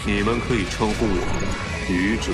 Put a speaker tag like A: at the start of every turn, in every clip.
A: 你们可以称呼我愚者。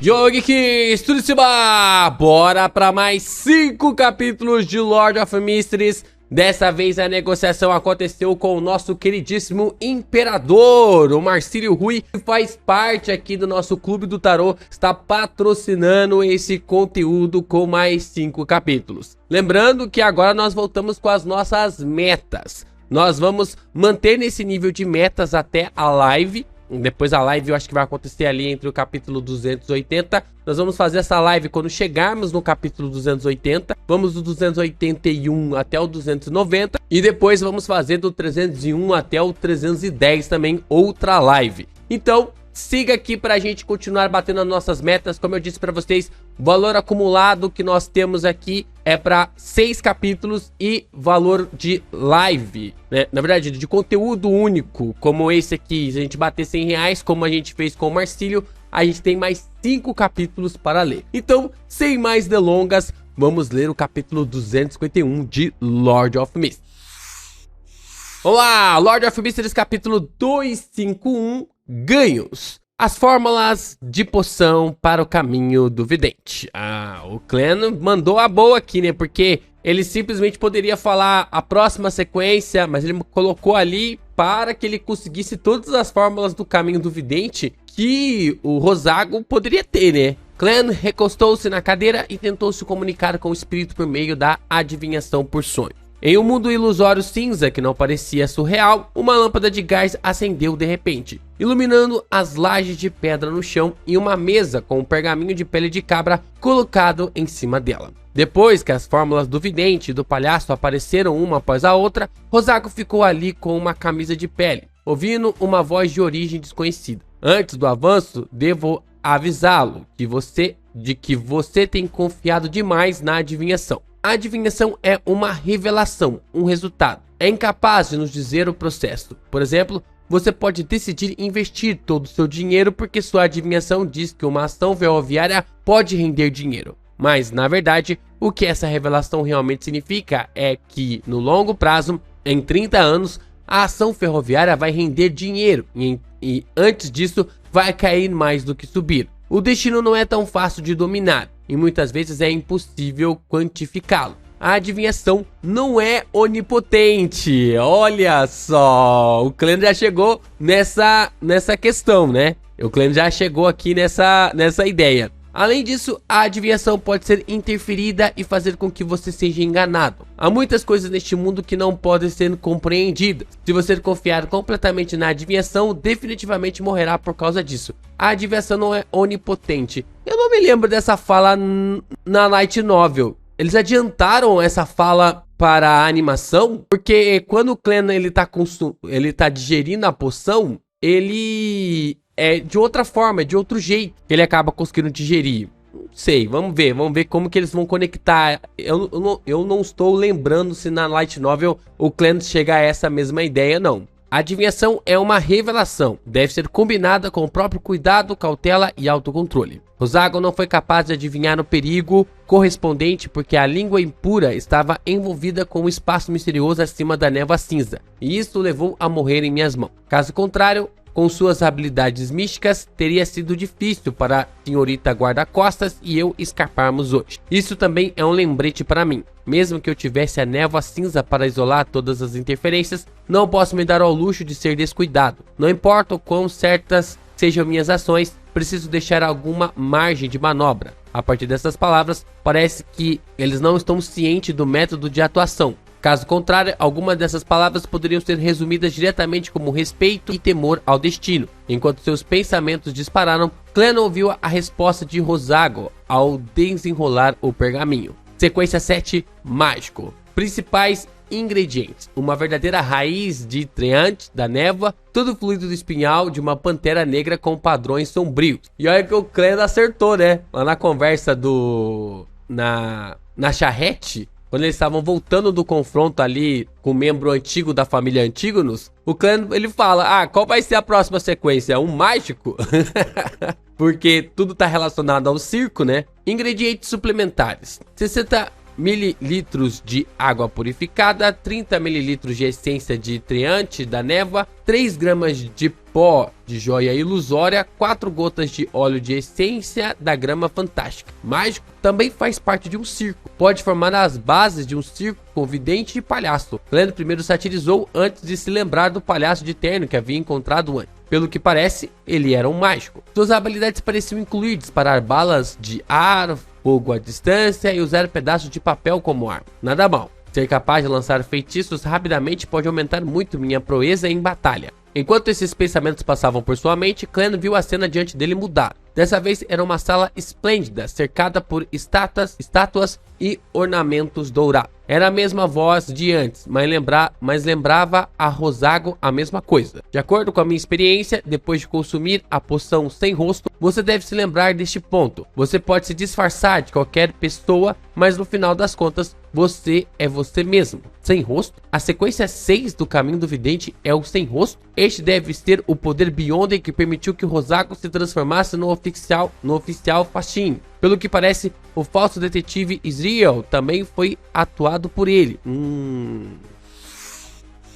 B: Yogi Studiciba! Bora pra mais 5 capítulos de Lord of Mysteries. Dessa vez a negociação aconteceu com o nosso queridíssimo Imperador, o Marcílio Rui, que faz parte aqui do nosso Clube do Tarô, está patrocinando esse conteúdo com mais 5 capítulos. Lembrando que agora nós voltamos com as nossas metas. Nós vamos manter nesse nível de metas até a live. Depois a live eu acho que vai acontecer ali entre o capítulo 280. Nós vamos fazer essa live quando chegarmos no capítulo 280. Vamos do 281 até o 290. E depois vamos fazer do 301 até o 310 também, outra live. Então, siga aqui pra gente continuar batendo as nossas metas. Como eu disse pra vocês, o valor acumulado que nós temos aqui é para 6 capítulos e valor de live, né? Na verdade, de conteúdo único, como esse aqui. Se a gente bater 100 reais, como a gente fez com o Marcílio, a gente tem mais 5 capítulos para ler. Então, sem mais delongas, vamos ler o capítulo 251 de Lord of Mysteries. Vamos lá, Lord of Mysteries, capítulo 251, ganhos. As fórmulas de poção para o caminho do vidente. O Clan mandou a boa aqui, né? Porque ele simplesmente poderia falar a próxima sequência, mas ele colocou ali para que ele conseguisse todas as fórmulas do caminho do vidente que o Rosago poderia ter, né? Clan recostou-se na cadeira e tentou se comunicar com o espírito por meio da adivinhação por sonho. Em um mundo ilusório cinza que não parecia surreal, uma lâmpada de gás acendeu de repente, iluminando as lajes de pedra no chão e uma mesa com um pergaminho de pele de cabra colocado em cima dela. Depois que as fórmulas do vidente e do palhaço apareceram uma após a outra, Rosago ficou ali com uma camisa de pele, ouvindo uma voz de origem desconhecida. Antes do avanço, devo avisá-lo de que você tem confiado demais na adivinhação. A adivinhação é uma revelação, um resultado. É incapaz de nos dizer o processo. Por exemplo, você pode decidir investir todo o seu dinheiro porque sua adivinhação diz que uma ação ferroviária pode render dinheiro. Mas, na verdade, o que essa revelação realmente significa é que, no longo prazo, em 30 anos, a ação ferroviária vai render dinheiro e antes disso, vai cair mais do que subir. O destino não é tão fácil de dominar e muitas vezes é impossível quantificá-lo. A adivinhação não é onipotente. Olha só, o Clan já chegou nessa questão, né? O Clan já chegou aqui nessa ideia. Além disso, a adivinhação pode ser interferida e fazer com que você seja enganado. Há muitas coisas neste mundo que não podem ser compreendidas. Se você confiar completamente na adivinhação, definitivamente morrerá por causa disso. A adivinhação não é onipotente. Eu não me lembro dessa fala na Light Novel. Eles adiantaram essa fala para a animação, porque quando o Clan ele tá digerindo a poção, ele é de outra forma, de outro jeito que ele acaba conseguindo digerir. Não sei, vamos ver como que eles vão conectar. Eu não estou lembrando se na Light Novel o Clan chega a essa mesma ideia, não. A adivinhação é uma revelação, deve ser combinada com o próprio cuidado, cautela e autocontrole. Rosago não foi capaz de adivinhar o perigo correspondente porque a língua impura estava envolvida com um espaço misterioso acima da névoa cinza, e isso o levou a morrer em minhas mãos. Caso contrário, com suas habilidades místicas, teria sido difícil para a senhorita guarda-costas e eu escaparmos hoje. Isso também é um lembrete para mim. Mesmo que eu tivesse a névoa cinza para isolar todas as interferências, não posso me dar ao luxo de ser descuidado. Não importa o quão certas sejam minhas ações, preciso deixar alguma margem de manobra. A partir dessas palavras, parece que eles não estão cientes do método de atuação. Caso contrário, algumas dessas palavras poderiam ser resumidas diretamente como respeito e temor ao destino. Enquanto seus pensamentos dispararam, Clan ouviu a resposta de Rosago ao desenrolar o pergaminho. Sequência 7, mágico. Principais ingredientes: uma verdadeira raiz de treante da névoa, todo fluido do espinhal de uma pantera negra com padrões sombrios. E olha que o Clan acertou, né? Lá na conversa na charrete, quando eles estavam voltando do confronto ali com o membro antigo da família Antígonos, o Clan ele fala: qual vai ser a próxima sequência? Um mágico? Porque tudo tá relacionado ao circo, né? Ingredientes suplementares: 60 mililitros de água purificada, 30 mililitros de essência de treante da névoa, 3 gramas de pó de joia ilusória, 4 gotas de óleo de essência da grama fantástica. Mágico também faz parte de um circo. Pode formar as bases de um circo com vidente e palhaço. Glenn primeiro satirizou antes de se lembrar do palhaço de terno que havia encontrado antes. Pelo que parece, ele era um mágico. Suas habilidades pareciam incluir disparar balas de ar, fogo à distância e usar pedaços de papel como arma. Nada mal. Ser capaz de lançar feitiços rapidamente pode aumentar muito minha proeza em batalha. Enquanto esses pensamentos passavam por sua mente, Clan viu a cena diante dele mudar. Dessa vez era uma sala esplêndida, cercada por estátuas e ornamentos dourados. Era a mesma voz de antes, mas lembrava a Rosago a mesma coisa. De acordo com a minha experiência, depois de consumir a poção sem rosto, você deve se lembrar deste ponto. Você pode se disfarçar de qualquer pessoa, mas no final das contas, você é você mesmo. Sem rosto? A sequência 6 do caminho do vidente é o sem rosto? Este deve ser o poder Beyonder que permitiu que Rosago se transformasse no oficial faxine. Pelo que parece, o falso detetive Israel também foi atuado por ele.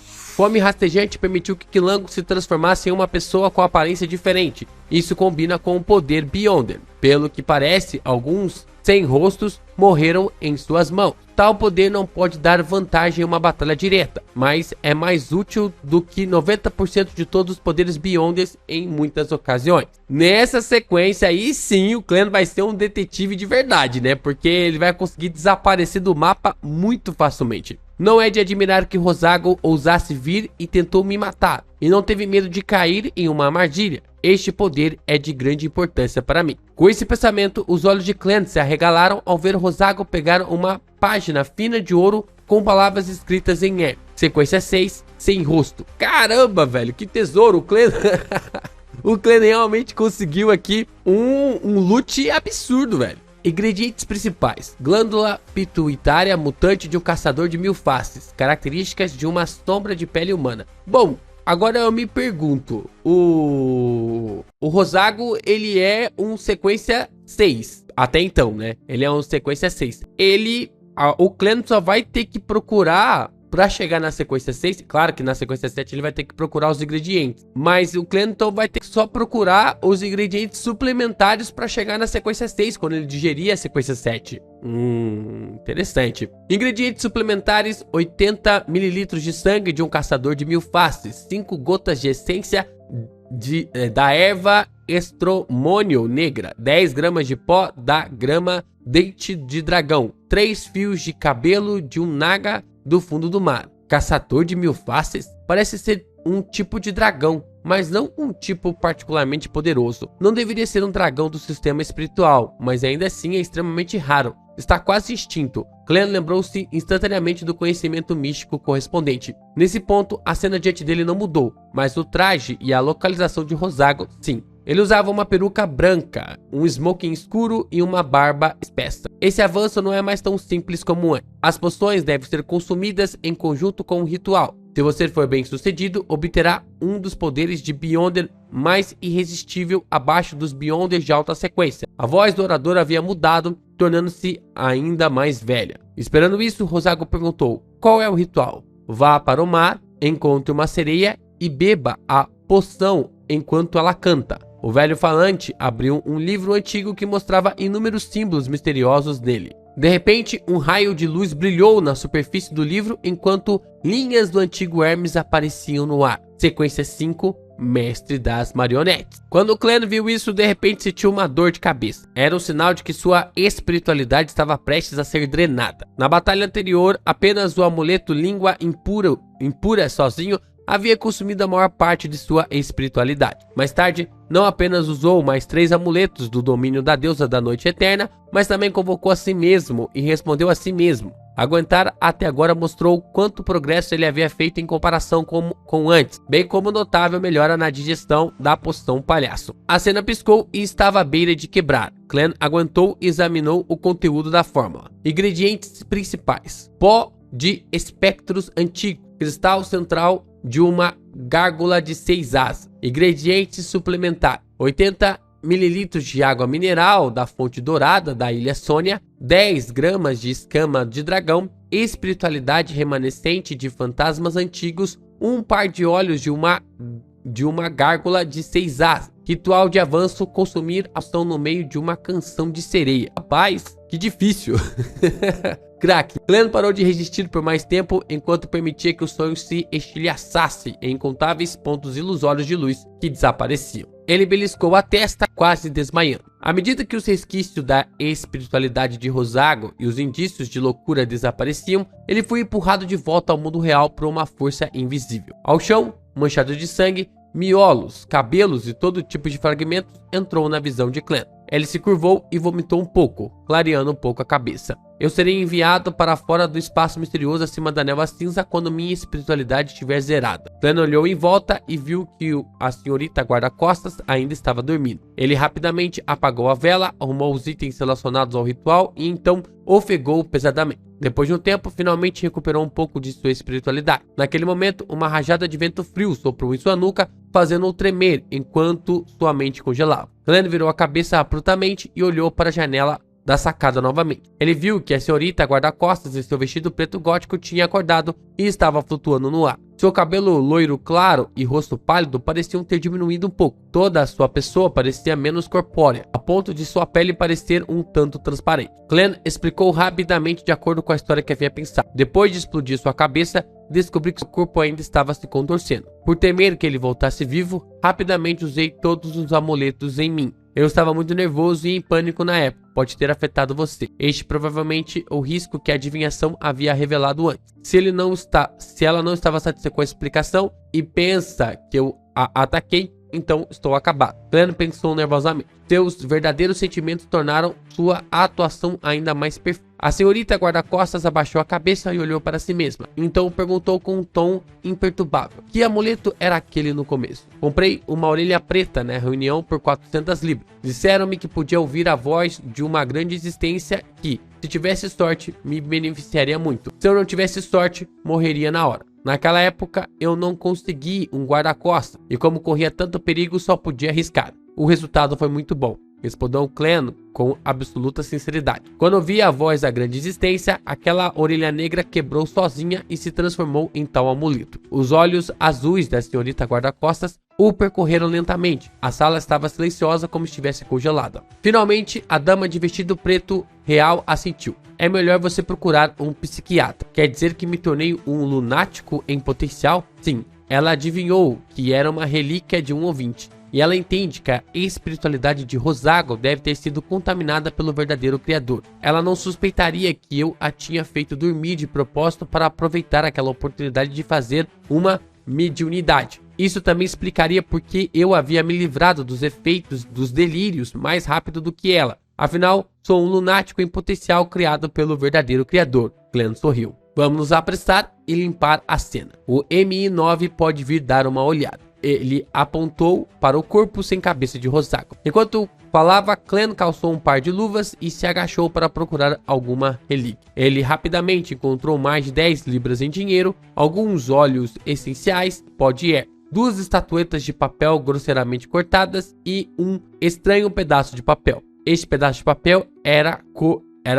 B: Fome rastejante permitiu que Kilango se transformasse em uma pessoa com aparência diferente. Isso combina com o poder Beyonder. Pelo que parece, alguns sem rostos morreram em suas mãos. Tal poder não pode dar vantagem em uma batalha direta, mas é mais útil do que 90% de todos os poderes Beyonders em muitas ocasiões. Nessa sequência aí sim, o Clan vai ser um detetive de verdade, né? Porque ele vai conseguir desaparecer do mapa muito facilmente. Não é de admirar que Rosago ousasse vir e tentou me matar, e não teve medo de cair em uma armadilha. Este poder é de grande importância para mim. Com esse pensamento, os olhos de Clan se arregalaram ao ver Rosago pegar uma página fina de ouro com palavras escritas em E. Sequência 6, sem rosto. Caramba, velho, que tesouro, o Clan... O Clan realmente conseguiu aqui um loot absurdo, velho. Ingredientes principais: glândula pituitária mutante de um caçador de 1000 faces. Características de uma sombra de pele humana. Bom, agora eu me pergunto, o Rosago, ele é um sequência 6, até então, né? Ele é um sequência 6. O Clan só vai ter que procurar, pra chegar na sequência 6, claro que na sequência 7 ele vai ter que procurar os ingredientes, mas o Clan então vai ter que só procurar os ingredientes suplementares pra chegar na sequência 6, quando ele digerir a sequência 7. Interessante. Ingredientes suplementares: 80 ml de sangue de um caçador de 1000 faces, 5 gotas de essência da erva estromônio negra, 10 gramas de pó da grama dente de dragão, 3 fios de cabelo de um naga do fundo do mar. Caçador de 1000 faces parece ser um tipo de dragão, mas não um tipo particularmente poderoso. Não deveria ser um dragão do sistema espiritual, mas ainda assim é extremamente raro. Está quase extinto. Clan lembrou-se instantaneamente do conhecimento místico correspondente. Nesse ponto, a cena diante dele não mudou, mas o traje e a localização de Rosago, sim. Ele usava uma peruca branca, um smoking escuro e uma barba espessa. Esse avanço não é mais tão simples como antes. As poções devem ser consumidas em conjunto com um ritual. Se você for bem sucedido, obterá um dos poderes de Beyonder mais irresistível abaixo dos Beyonders de alta sequência. A voz do orador havia mudado, tornando-se ainda mais velha. Esperando isso, Rosago perguntou: qual é o ritual? Vá para o mar, encontre uma sereia e beba a poção enquanto ela canta. O velho falante abriu um livro antigo que mostrava inúmeros símbolos misteriosos nele. De repente, um raio de luz brilhou na superfície do livro enquanto linhas do antigo Hermes apareciam no ar. Sequência 5, Mestre das Marionetes. Quando o Clan viu isso, de repente sentiu uma dor de cabeça. Era um sinal de que sua espiritualidade estava prestes a ser drenada. Na batalha anterior, apenas o amuleto língua impura sozinho havia consumido a maior parte de sua espiritualidade. Mais tarde, não apenas usou mais 3 amuletos do domínio da deusa da noite eterna, mas também convocou a si mesmo e respondeu a si mesmo. Aguentar até agora mostrou quanto progresso ele havia feito em comparação com antes, bem como notável melhora na digestão da poção palhaço. A cena piscou e estava à beira de quebrar. Clan aguentou e examinou o conteúdo da fórmula. Ingredientes principais: pó de espectros antigo, cristal central de uma gárgula de 6 asas. Ingredientes suplementares: 80 ml de água mineral da fonte dourada da ilha Sônia, 10 gramas de escama de dragão, espiritualidade remanescente de fantasmas antigos, um par de olhos de uma de uma gárgula de 6 asas. Ritual de avanço, consumir ação no meio de uma canção de sereia. Rapaz, que difícil. Crack. Glenn parou de resistir por mais tempo enquanto permitia que o sonho se estilhaçasse em incontáveis pontos ilusórios de luz que desapareciam. Ele beliscou a testa, quase desmaiando. À medida que os resquícios da espiritualidade de Rosago e os indícios de loucura desapareciam, ele foi empurrado de volta ao mundo real por uma força invisível. Ao chão, manchado de sangue, miolos, cabelos e todo tipo de fragmentos entrou na visão de Clem. Ele se curvou e vomitou um pouco, clareando um pouco a cabeça. Eu serei enviado para fora do espaço misterioso acima da névoa cinza quando minha espiritualidade estiver zerada. Glenn olhou em volta e viu que a senhorita guarda-costas ainda estava dormindo. Ele rapidamente apagou a vela, arrumou os itens relacionados ao ritual e então ofegou pesadamente. Depois de um tempo, finalmente recuperou um pouco de sua espiritualidade. Naquele momento, uma rajada de vento frio soprou em sua nuca, fazendo-o tremer enquanto sua mente congelava. Glenn virou a cabeça abruptamente e olhou para a janela da sacada novamente. Ele viu que a senhorita guarda-costas em seu vestido preto gótico tinha acordado e estava flutuando no ar. Seu cabelo loiro claro e rosto pálido pareciam ter diminuído um pouco. Toda a sua pessoa parecia menos corpórea, a ponto de sua pele parecer um tanto transparente. Glenn explicou rapidamente de acordo com a história que havia pensado. Depois de explodir sua cabeça, descobri que seu corpo ainda estava se contorcendo. Por temer que ele voltasse vivo, rapidamente usei todos os amuletos em mim. Eu estava muito nervoso e em pânico na época. Pode ter afetado você. Este provavelmente o risco que a adivinhação havia revelado antes. Se ela não estava satisfeita com a explicação e pensa que eu a ataquei, então estou acabado. Glenn pensou nervosamente. Seus verdadeiros sentimentos tornaram sua atuação ainda mais perfeita. A senhorita guarda-costas abaixou a cabeça e olhou para si mesma. Então perguntou com um tom imperturbável: que amuleto era aquele no começo? Comprei uma orelha preta na reunião por 400 libras. Disseram-me que podia ouvir a voz de uma grande existência que, se tivesse sorte, me beneficiaria muito. Se eu não tivesse sorte, morreria na hora. Naquela época, eu não consegui um guarda-costas, e como corria tanto perigo, só podia arriscar. O resultado foi muito bom, respondeu Clem com absoluta sinceridade. Quando ouvi a voz da grande existência, aquela orelha negra quebrou sozinha e se transformou em tal amuleto. Os olhos azuis da senhorita guarda-costas o percorreram lentamente. A sala estava silenciosa como se estivesse congelada. Finalmente, a dama de vestido preto real assentiu. É melhor você procurar um psiquiatra. Quer dizer que me tornei um lunático em potencial? Sim, ela adivinhou que era uma relíquia de um ouvinte. E ela entende que a espiritualidade de Rosago deve ter sido contaminada pelo verdadeiro criador. Ela não suspeitaria que eu a tinha feito dormir de propósito para aproveitar aquela oportunidade de fazer uma mediunidade. Isso também explicaria por que eu havia me livrado dos efeitos dos delírios mais rápido do que ela. Afinal, sou um lunático em potencial criado pelo verdadeiro criador. Glenn sorriu. Vamos nos apressar e limpar a cena. O MI9 pode vir dar uma olhada. Ele apontou para o corpo sem cabeça de Rosago. Enquanto falava, Clem calçou um par de luvas e se agachou para procurar alguma relíquia. Ele rapidamente encontrou mais de 10 libras em dinheiro, alguns óleos essenciais, pó de erva, 2 estatuetas de papel grosseiramente cortadas e um estranho pedaço de papel. Este pedaço de papel era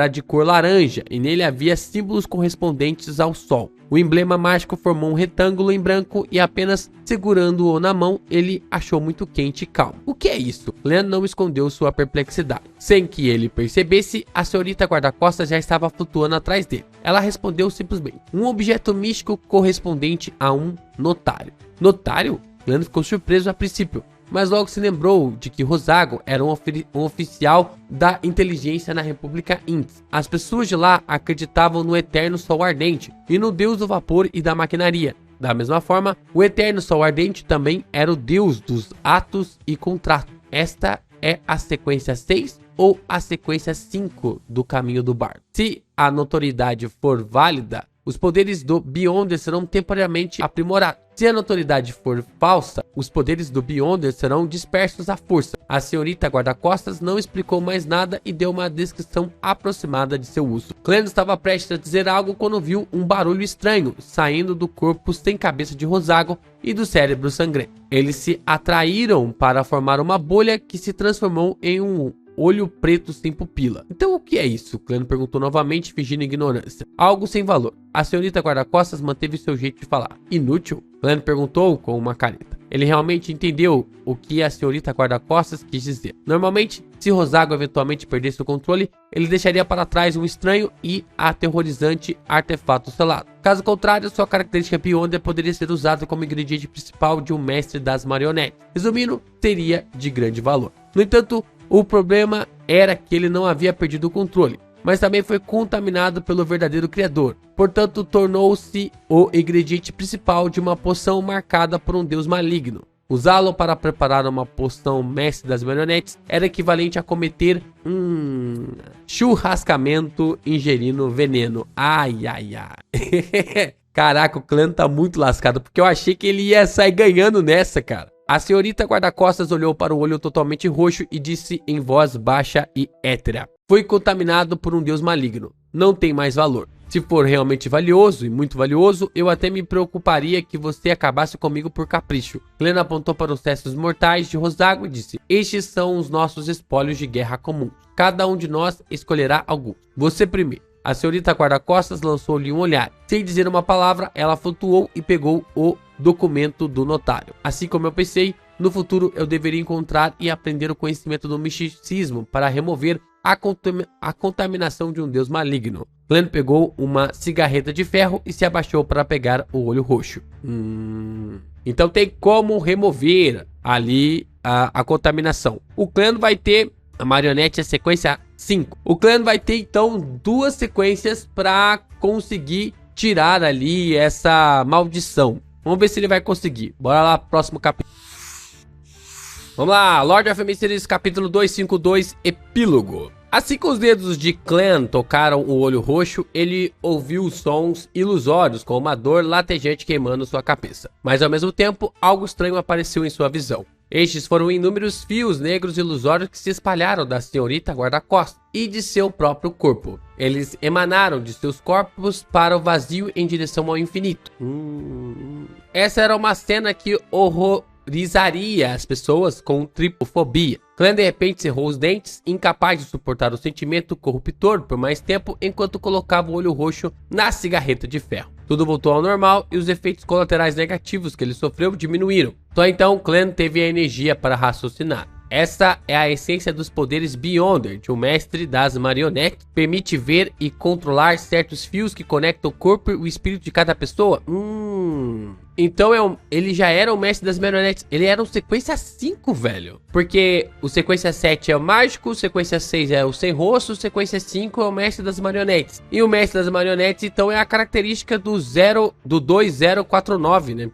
B: de cor laranja e nele havia símbolos correspondentes ao sol. O emblema mágico formou um retângulo em branco e apenas segurando-o na mão, ele achou muito quente e calmo. O que é isso? Glenn não escondeu sua perplexidade. Sem que ele percebesse, a senhorita guarda-costas já estava flutuando atrás dele. Ela respondeu simplesmente: um objeto místico correspondente a um notário. Notário? Glenn ficou surpreso a princípio, mas logo se lembrou de que Rosago era um oficial da inteligência na República Índice. As pessoas de lá acreditavam no eterno sol ardente e no deus do vapor e da maquinaria. Da mesma forma, o eterno sol ardente também era o deus dos atos e contratos. Esta é a sequência 6 ou a sequência 5 do caminho do bardo. Se a notoriedade for válida, os poderes do Beyonder serão temporariamente aprimorados. Se a notoriedade for falsa, os poderes do Beyonder serão dispersos à força. A senhorita guarda-costas não explicou mais nada e deu uma descrição aproximada de seu uso. Glenn estava prestes a dizer algo quando viu um barulho estranho saindo do corpo sem cabeça de Rosago e do cérebro sangrento. Eles se atraíram para formar uma bolha que se transformou em um olho preto sem pupila. Então o que é isso? Glenn perguntou novamente, fingindo ignorância. Algo sem valor. A senhorita guarda-costas manteve seu jeito de falar. Inútil? Glenn perguntou com uma careta. Ele realmente entendeu o que a senhorita guarda-costas quis dizer. Normalmente, se Rosago eventualmente perdesse o controle, ele deixaria para trás um estranho e aterrorizante artefato selado. Caso contrário, sua característica Beyonder poderia ser usada como ingrediente principal de um mestre das marionetes. Resumindo, seria de grande valor. No entanto, o problema era que ele não havia perdido o controle, mas também foi contaminado pelo verdadeiro criador. Portanto, tornou-se o ingrediente principal de uma poção marcada por um deus maligno. Usá-lo para preparar uma poção mestre das marionetes era equivalente a cometer churrascamento ingerindo veneno. Ai, ai, ai. Caraca, o clã tá muito lascado, porque eu achei que ele ia sair ganhando nessa, cara. A senhorita guarda-costas olhou para o olho totalmente roxo e disse em voz baixa e hétera: foi contaminado por um deus maligno. Não tem mais valor. Se for realmente valioso e muito valioso, eu até me preocuparia que você acabasse comigo por capricho. Glenn apontou para os restos mortais de Rosago e disse: estes são os nossos espólios de guerra comum. Cada um de nós escolherá alguns. Você primeiro. A senhorita guarda-costas lançou-lhe um olhar. Sem dizer uma palavra, ela flutuou e pegou o documento do notário. Assim como eu pensei, no futuro eu deveria encontrar e aprender o conhecimento do misticismo para remover a contaminação de um deus maligno. Glenn pegou uma cigarreta de ferro e se abaixou para pegar o olho roxo. Então tem como remover ali a contaminação. O Glenn vai ter a marionete, a sequência 5. O Glenn vai ter então 2 sequências para conseguir tirar ali essa maldição. Vamos ver se ele vai conseguir. Bora lá, próximo capítulo. Vamos lá, Lord of Mysteries, capítulo 252, epílogo. Assim que os dedos de Glenn tocaram o olho roxo, ele ouviu sons ilusórios com uma dor latejante queimando sua cabeça. Mas ao mesmo tempo, algo estranho apareceu em sua visão. Estes foram inúmeros fios negros ilusórios que se espalharam da senhorita guarda-costas e de seu próprio corpo. Eles emanaram de seus corpos para o vazio em direção ao infinito. Essa era uma cena que horrorizaria as pessoas com tripofobia. Glenn de repente cerrou os dentes, incapaz de suportar o sentimento corruptor por mais tempo, enquanto colocava o olho roxo na cigarreta de ferro. Tudo voltou ao normal e os efeitos colaterais negativos que ele sofreu diminuíram. Só então Glenn teve a energia para raciocinar. Essa é a essência dos poderes Beyonder de um mestre das marionetes. Permite ver e controlar certos fios que conectam o corpo e o espírito de cada pessoa. Então ele já era o mestre das marionetes. Ele era o sequência 5, velho. Porque o sequência 7 é o mágico, o sequência 6 é o sem rosto, o sequência 5 é o mestre das marionetes. E o mestre das marionetes, então, é a característica do 2049, né?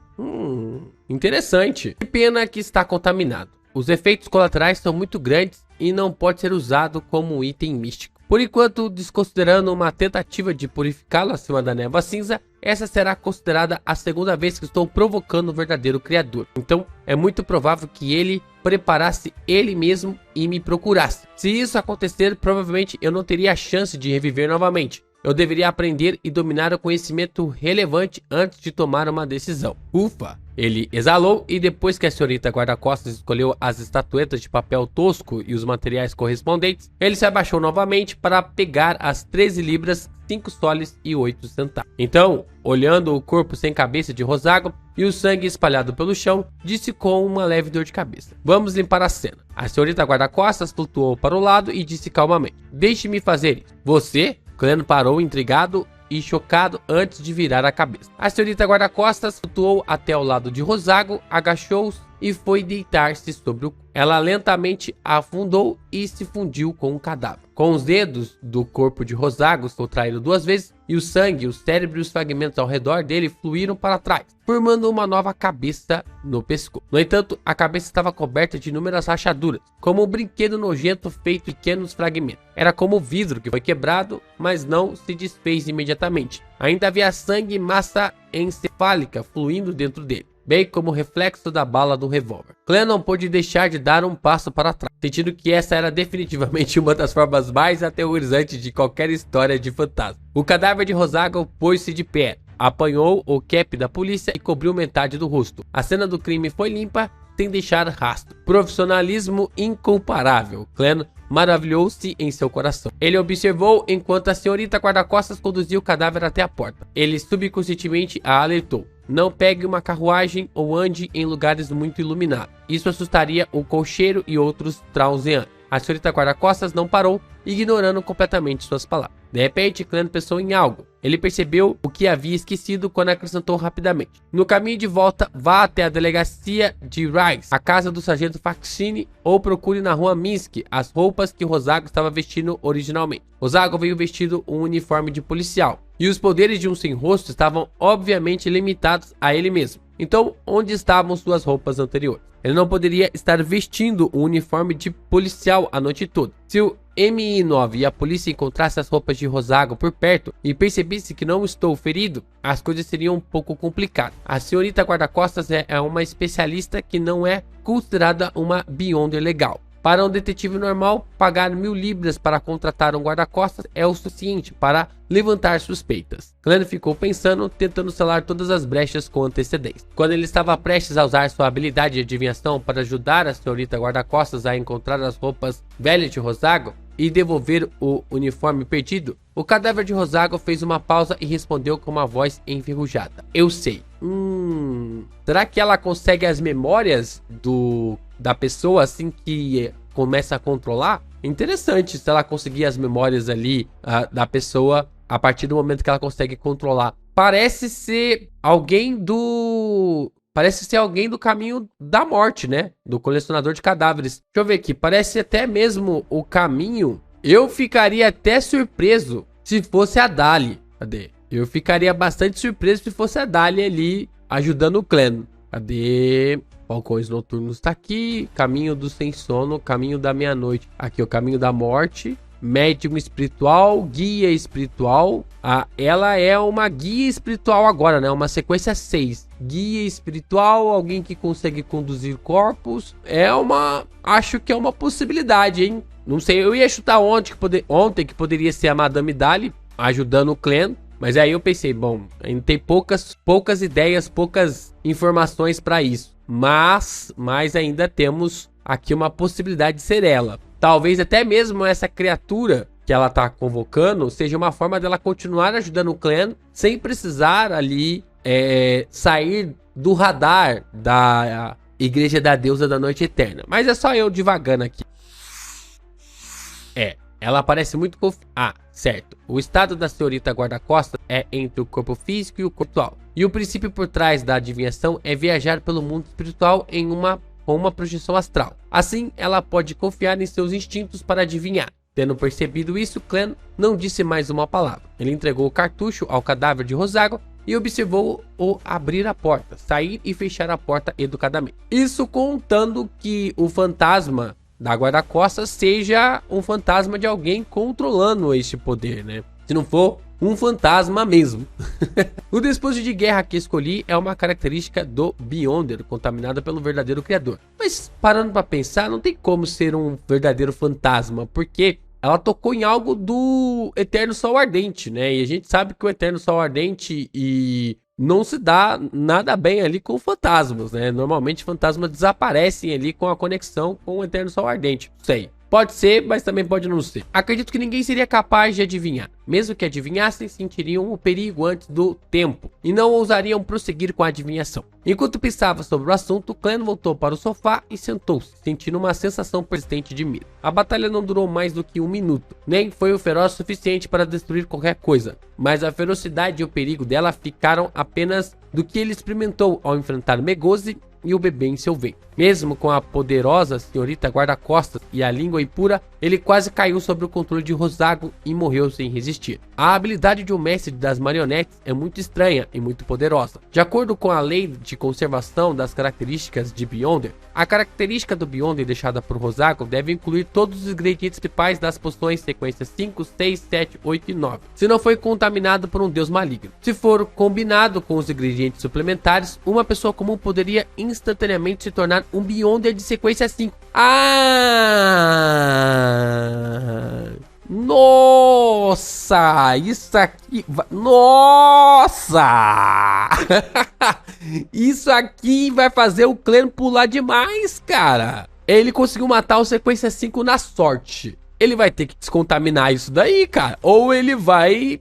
B: Interessante. Que pena que está contaminado. Os efeitos colaterais são muito grandes e não pode ser usado como um item místico. Por enquanto, desconsiderando uma tentativa de purificá-lo acima da névoa cinza, essa será considerada a segunda vez que estou provocando o verdadeiro criador. Então, é muito provável que ele preparasse ele mesmo e me procurasse. Se isso acontecer, provavelmente eu não teria a chance de reviver novamente. Eu deveria aprender e dominar o conhecimento relevante antes de tomar uma decisão. Ufa! Ele exalou e depois que a senhorita guarda-costas escolheu as estatuetas de papel tosco e os materiais correspondentes, ele se abaixou novamente para pegar as 13 libras, 5 soles e 8 centavos. Então, olhando o corpo sem cabeça de Rosago e o sangue espalhado pelo chão, disse com uma leve dor de cabeça: vamos limpar a cena. A senhorita guarda-costas flutuou para o lado e disse calmamente: deixe-me fazer isso. Você? Glenn parou intrigado e chocado antes de virar a cabeça. A senhorita guarda-costas flutuou até o lado de Rosago, agachou-se e foi deitar-se sobre o... Ela lentamente afundou e se fundiu com o cadáver. Com os dedos do corpo de Rosago contraíram 2 vezes e o sangue, o cérebro e os fragmentos ao redor dele fluíram para trás, formando uma nova cabeça no pescoço. No entanto, a cabeça estava coberta de inúmeras rachaduras, como um brinquedo nojento feito de pequenos fragmentos. Era como vidro que foi quebrado, mas não se desfez imediatamente. Ainda havia sangue e massa encefálica fluindo dentro dele, bem como o reflexo da bala do revólver. Glenn não pôde deixar de dar um passo para trás, sentindo que essa era definitivamente uma das formas mais aterrorizantes de qualquer história de fantasma. O cadáver de Rosago pôs-se de pé, apanhou o cap da polícia e cobriu metade do rosto. A cena do crime foi limpa, sem deixar rastro. Profissionalismo incomparável. Glenn maravilhou-se em seu coração. Ele observou enquanto a senhorita guarda-costas conduzia o cadáver até a porta. Ele subconscientemente a alertou: não pegue uma carruagem ou ande em lugares muito iluminados. Isso assustaria o cocheiro e outros transeuntes. A senhorita guarda-costas não parou, ignorando completamente suas palavras. De repente, Clan pensou em algo. Ele percebeu o que havia esquecido quando acrescentou rapidamente. No caminho de volta, vá até a delegacia de Rice, a casa do sargento Faxine, ou procure na rua Minsk as roupas que Rosago estava vestindo originalmente. Rosago veio vestido um uniforme de policial, e os poderes de um sem-rosto estavam obviamente limitados a ele mesmo. Então, onde estavam suas roupas anteriores? Ele não poderia estar vestindo um uniforme de policial a noite toda. Se o MI9 e a polícia encontrassem as roupas de Rosago por perto e percebesse que não estou ferido, as coisas seriam um pouco complicadas. A senhorita guarda-costas é uma especialista que não é considerada uma Beyonder legal. Para um detetive normal, pagar 1000 libras para contratar um guarda-costas é o suficiente para levantar suspeitas. Clan ficou pensando, tentando selar todas as brechas com antecedência. Quando ele estava prestes a usar sua habilidade de adivinhação para ajudar a senhorita guarda-costas a encontrar as roupas velhas de Rosago e devolver o uniforme perdido, o cadáver de Rosago fez uma pausa e respondeu com uma voz enferrujada. Eu sei. Será que ela consegue as memórias da pessoa assim que começa a controlar? Interessante se ela conseguir as memórias ali da pessoa a partir do momento que ela consegue controlar. Parece ser alguém do caminho da morte, né? Do colecionador de cadáveres. Deixa eu ver aqui. Parece até mesmo o caminho. Eu ficaria até surpreso se fosse a Dali. Cadê? Eu ficaria bastante surpreso se fosse a Dali ali ajudando o clã. Cadê? Falcões noturnos tá aqui. Caminho do sem sono. Caminho da meia-noite. Aqui o caminho da morte. Médium espiritual. Guia espiritual. Ela é uma guia espiritual agora, né? Uma sequência 6. Guia espiritual. Alguém que consegue conduzir corpos. Acho que é uma possibilidade, hein? Não sei. Eu ia chutar ontem que poderia ser a Madame Dali ajudando o clã. Mas aí eu pensei, bom, ainda tem poucas ideias, poucas informações para isso. Mas ainda temos aqui uma possibilidade de ser ela. Talvez até mesmo essa criatura que ela tá convocando seja uma forma dela continuar ajudando o clã sem precisar ali sair do radar da Igreja da Deusa da Noite Eterna. Mas é só eu divagando aqui. Ela parece muito confiante. Certo. O estado da senhorita guarda-costas é entre o corpo físico e o corpo espiritual. E o princípio por trás da adivinhação é viajar pelo mundo espiritual com uma projeção astral. Assim, ela pode confiar em seus instintos para adivinhar. Tendo percebido isso, Clan não disse mais uma palavra. Ele entregou o cartucho ao cadáver de Rosago e observou-o abrir a porta, sair e fechar a porta educadamente. Isso contando que o fantasma da guarda-costas seja um fantasma de alguém controlando este poder, né? Se não for um fantasma mesmo. O despojo de guerra que escolhi é uma característica do Beyonder, contaminada pelo verdadeiro criador. Mas parando pra pensar, não tem como ser um verdadeiro fantasma, porque ela tocou em algo do Eterno Sol Ardente, né? E a gente sabe que o Eterno Sol Ardente não se dá nada bem ali com fantasmas, né? Normalmente fantasmas desaparecem ali com a conexão com o Eterno Sol Ardente. Sei. Pode ser, mas também pode não ser. Acredito que ninguém seria capaz de adivinhar. Mesmo que adivinhassem, sentiriam o perigo antes do tempo e não ousariam prosseguir com a adivinhação. Enquanto pensava sobre o assunto, Clan voltou para o sofá e sentou-se, sentindo uma sensação persistente de medo. A batalha não durou mais do que 1 minuto, nem foi feroz o suficiente para destruir qualquer coisa, mas a ferocidade e o perigo dela ficaram apenas do que ele experimentou ao enfrentar Megose e o bebê em seu ventre. Mesmo com a poderosa senhorita guarda-costas e a língua impura, ele quase caiu sob o controle de Rosago e morreu sem resistir. A habilidade de um mestre das marionetes é muito estranha e muito poderosa. De acordo com a lei de conservação das características de Beyonder, a característica do Beyonder deixada por Rosago deve incluir todos os ingredientes principais das poções sequências 5, 6, 7, 8 e 9, se não foi contaminado por um deus maligno. Se for combinado com os ingredientes suplementares, uma pessoa comum poderia instantaneamente se tornar um Beyonder de sequência 5. Nossa! Isso aqui... Nossa! Isso aqui vai fazer o clã pular demais, cara. Ele conseguiu matar o sequência 5 na sorte. Ele vai ter que descontaminar isso daí, cara. Ou ele vai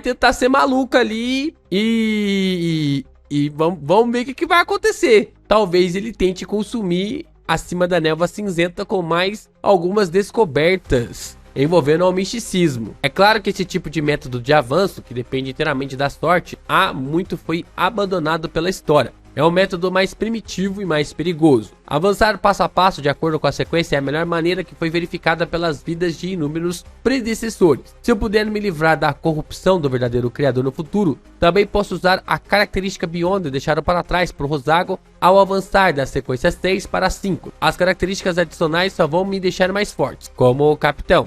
B: tentar ser maluco ali e E vamos ver o que vai acontecer. Talvez ele tente consumir acima da névoa cinzenta com mais algumas descobertas envolvendo ao misticismo. É claro que esse tipo de método de avanço, que depende inteiramente da sorte, há muito foi abandonado pela história. É o método mais primitivo e mais perigoso. Avançar passo a passo de acordo com a sequência é a melhor maneira que foi verificada pelas vidas de inúmeros predecessores. Se eu puder me livrar da corrupção do verdadeiro criador no futuro, também posso usar a característica Beyonder deixada para trás por Rosago ao avançar da sequência 6 para 5. As características adicionais só vão me deixar mais fortes, como o capitão.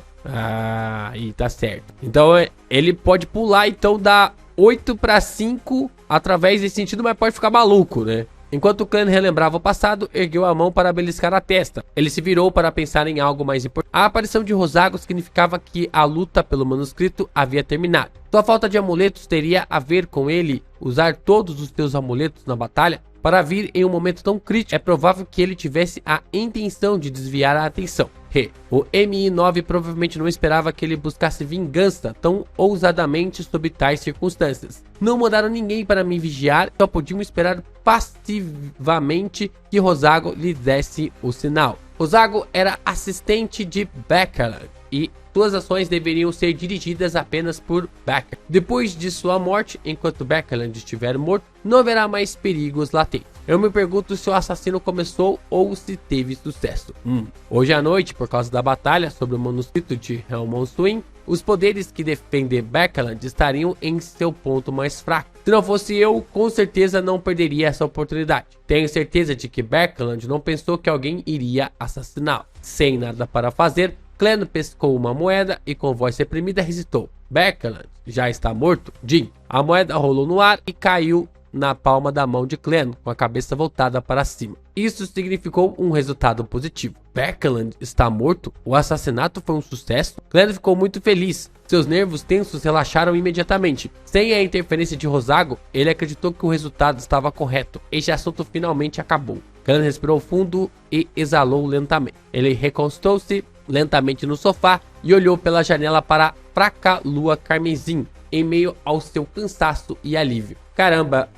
B: Aí tá certo. Então ele pode pular então da 8 para 5 através desse sentido, mas pode ficar maluco, né? Enquanto o Clan relembrava o passado, ergueu a mão para beliscar a testa. Ele se virou para pensar em algo mais importante. A aparição de Rosago significava que a luta pelo manuscrito havia terminado. Sua falta de amuletos teria a ver com ele usar todos os seus amuletos na batalha para vir em um momento tão crítico. É provável que ele tivesse a intenção de desviar a atenção. O MI9 provavelmente não esperava que ele buscasse vingança tão ousadamente sob tais circunstâncias. Não mandaram ninguém para me vigiar, só podiam esperar passivamente que Rosago lhe desse o sinal. Rosago era assistente de Beckeland e suas ações deveriam ser dirigidas apenas por Becker. Depois de sua morte, enquanto Beckeland estiver morto, não haverá mais perigos latentes. Eu me pergunto se o assassino começou ou se teve sucesso. Hoje à noite, por causa da batalha sobre o manuscrito de Helmond Swing, os poderes que defendem Beckeland estariam em seu ponto mais fraco. Se não fosse eu, com certeza não perderia essa oportunidade. Tenho certeza de que Beckeland não pensou que alguém iria assassiná-lo. Sem nada para fazer, Clan pescou uma moeda e com voz reprimida recitou: Beckeland já está morto, Jim. A moeda rolou no ar e caiu na palma da mão de Clan, com a cabeça voltada para cima. Isso significou um resultado positivo. Beckeland está morto? O assassinato foi um sucesso? Clan ficou muito feliz. Seus nervos tensos relaxaram imediatamente. Sem a interferência de Rosago, ele acreditou que o resultado estava correto. Este assunto finalmente acabou. Clan respirou fundo e exalou lentamente. Ele recostou-se lentamente no sofá e olhou pela janela para a fraca lua carmesim, em meio ao seu cansaço e alívio. Caramba,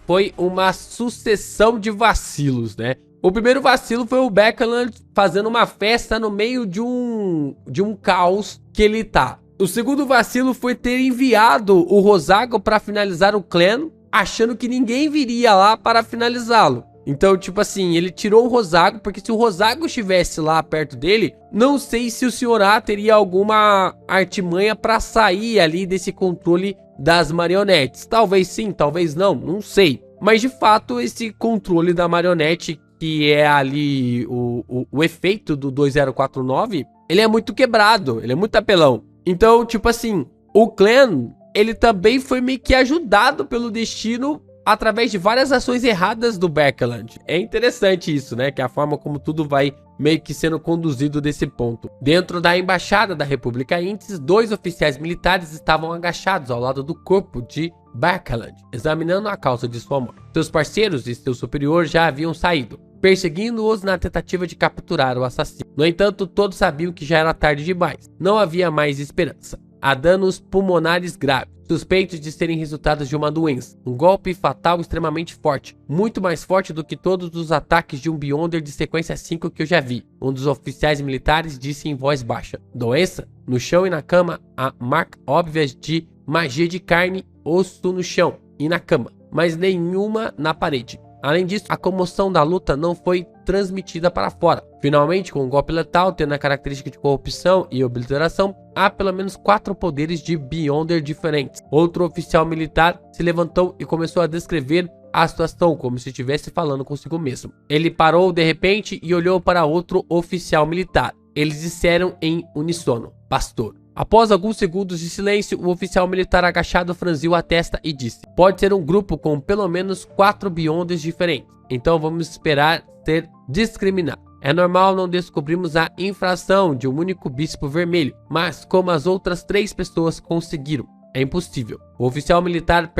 B: foi uma sucessão de vacilos, né? O primeiro vacilo foi o Beckeland fazendo uma festa no meio de um caos que ele tá. O segundo vacilo foi ter enviado o Rosago para finalizar o clã, achando que ninguém viria lá para finalizá-lo. Então, tipo assim, ele tirou o Rosago, porque se o Rosago estivesse lá perto dele, não sei se o Sr. A teria alguma artimanha para sair ali desse controle das marionetes. Talvez sim, talvez não, não sei. Mas de fato, esse controle da marionete, que é ali o efeito do 2049, ele é muito quebrado, ele é muito apelão. Então, tipo assim, o clã, ele também foi meio que ajudado pelo destino através de várias ações erradas do Beckeland. É interessante isso, né? Que a forma como tudo vai meio que sendo conduzido desse ponto. Dentro da embaixada da República Índice, 2 oficiais militares estavam agachados ao lado do corpo de Beckeland, examinando a causa de sua morte. Seus parceiros e seu superior já haviam saído, perseguindo-os na tentativa de capturar o assassino. No entanto, todos sabiam que já era tarde demais. Não havia mais esperança. Há danos pulmonares graves, suspeitos de serem resultados de uma doença. Um golpe fatal extremamente forte, muito mais forte do que todos os ataques de um Beyonder de sequência 5 que eu já vi. Um dos oficiais militares disse em voz baixa. Doença? No chão e na cama, há marcas óbvias de magia de carne, osso no chão e na cama, mas nenhuma na parede. Além disso, a comoção da luta não foi transmitida para fora. Finalmente, com um golpe letal tendo a característica de corrupção e obliteração, há pelo menos 4 poderes de Beyonder diferentes. Outro oficial militar se levantou e começou a descrever a situação como se estivesse falando consigo mesmo. Ele parou de repente e olhou para outro oficial militar. Eles disseram em uníssono: Pastor. Após alguns segundos de silêncio, o oficial militar agachado franziu a testa e disse: pode ser um grupo com pelo menos 4 Beyonders diferentes. Então vamos esperar ser discriminado. É normal não descobrirmos a infração de um único bispo vermelho, mas como as outras 3 pessoas conseguiram, é impossível. O oficial militar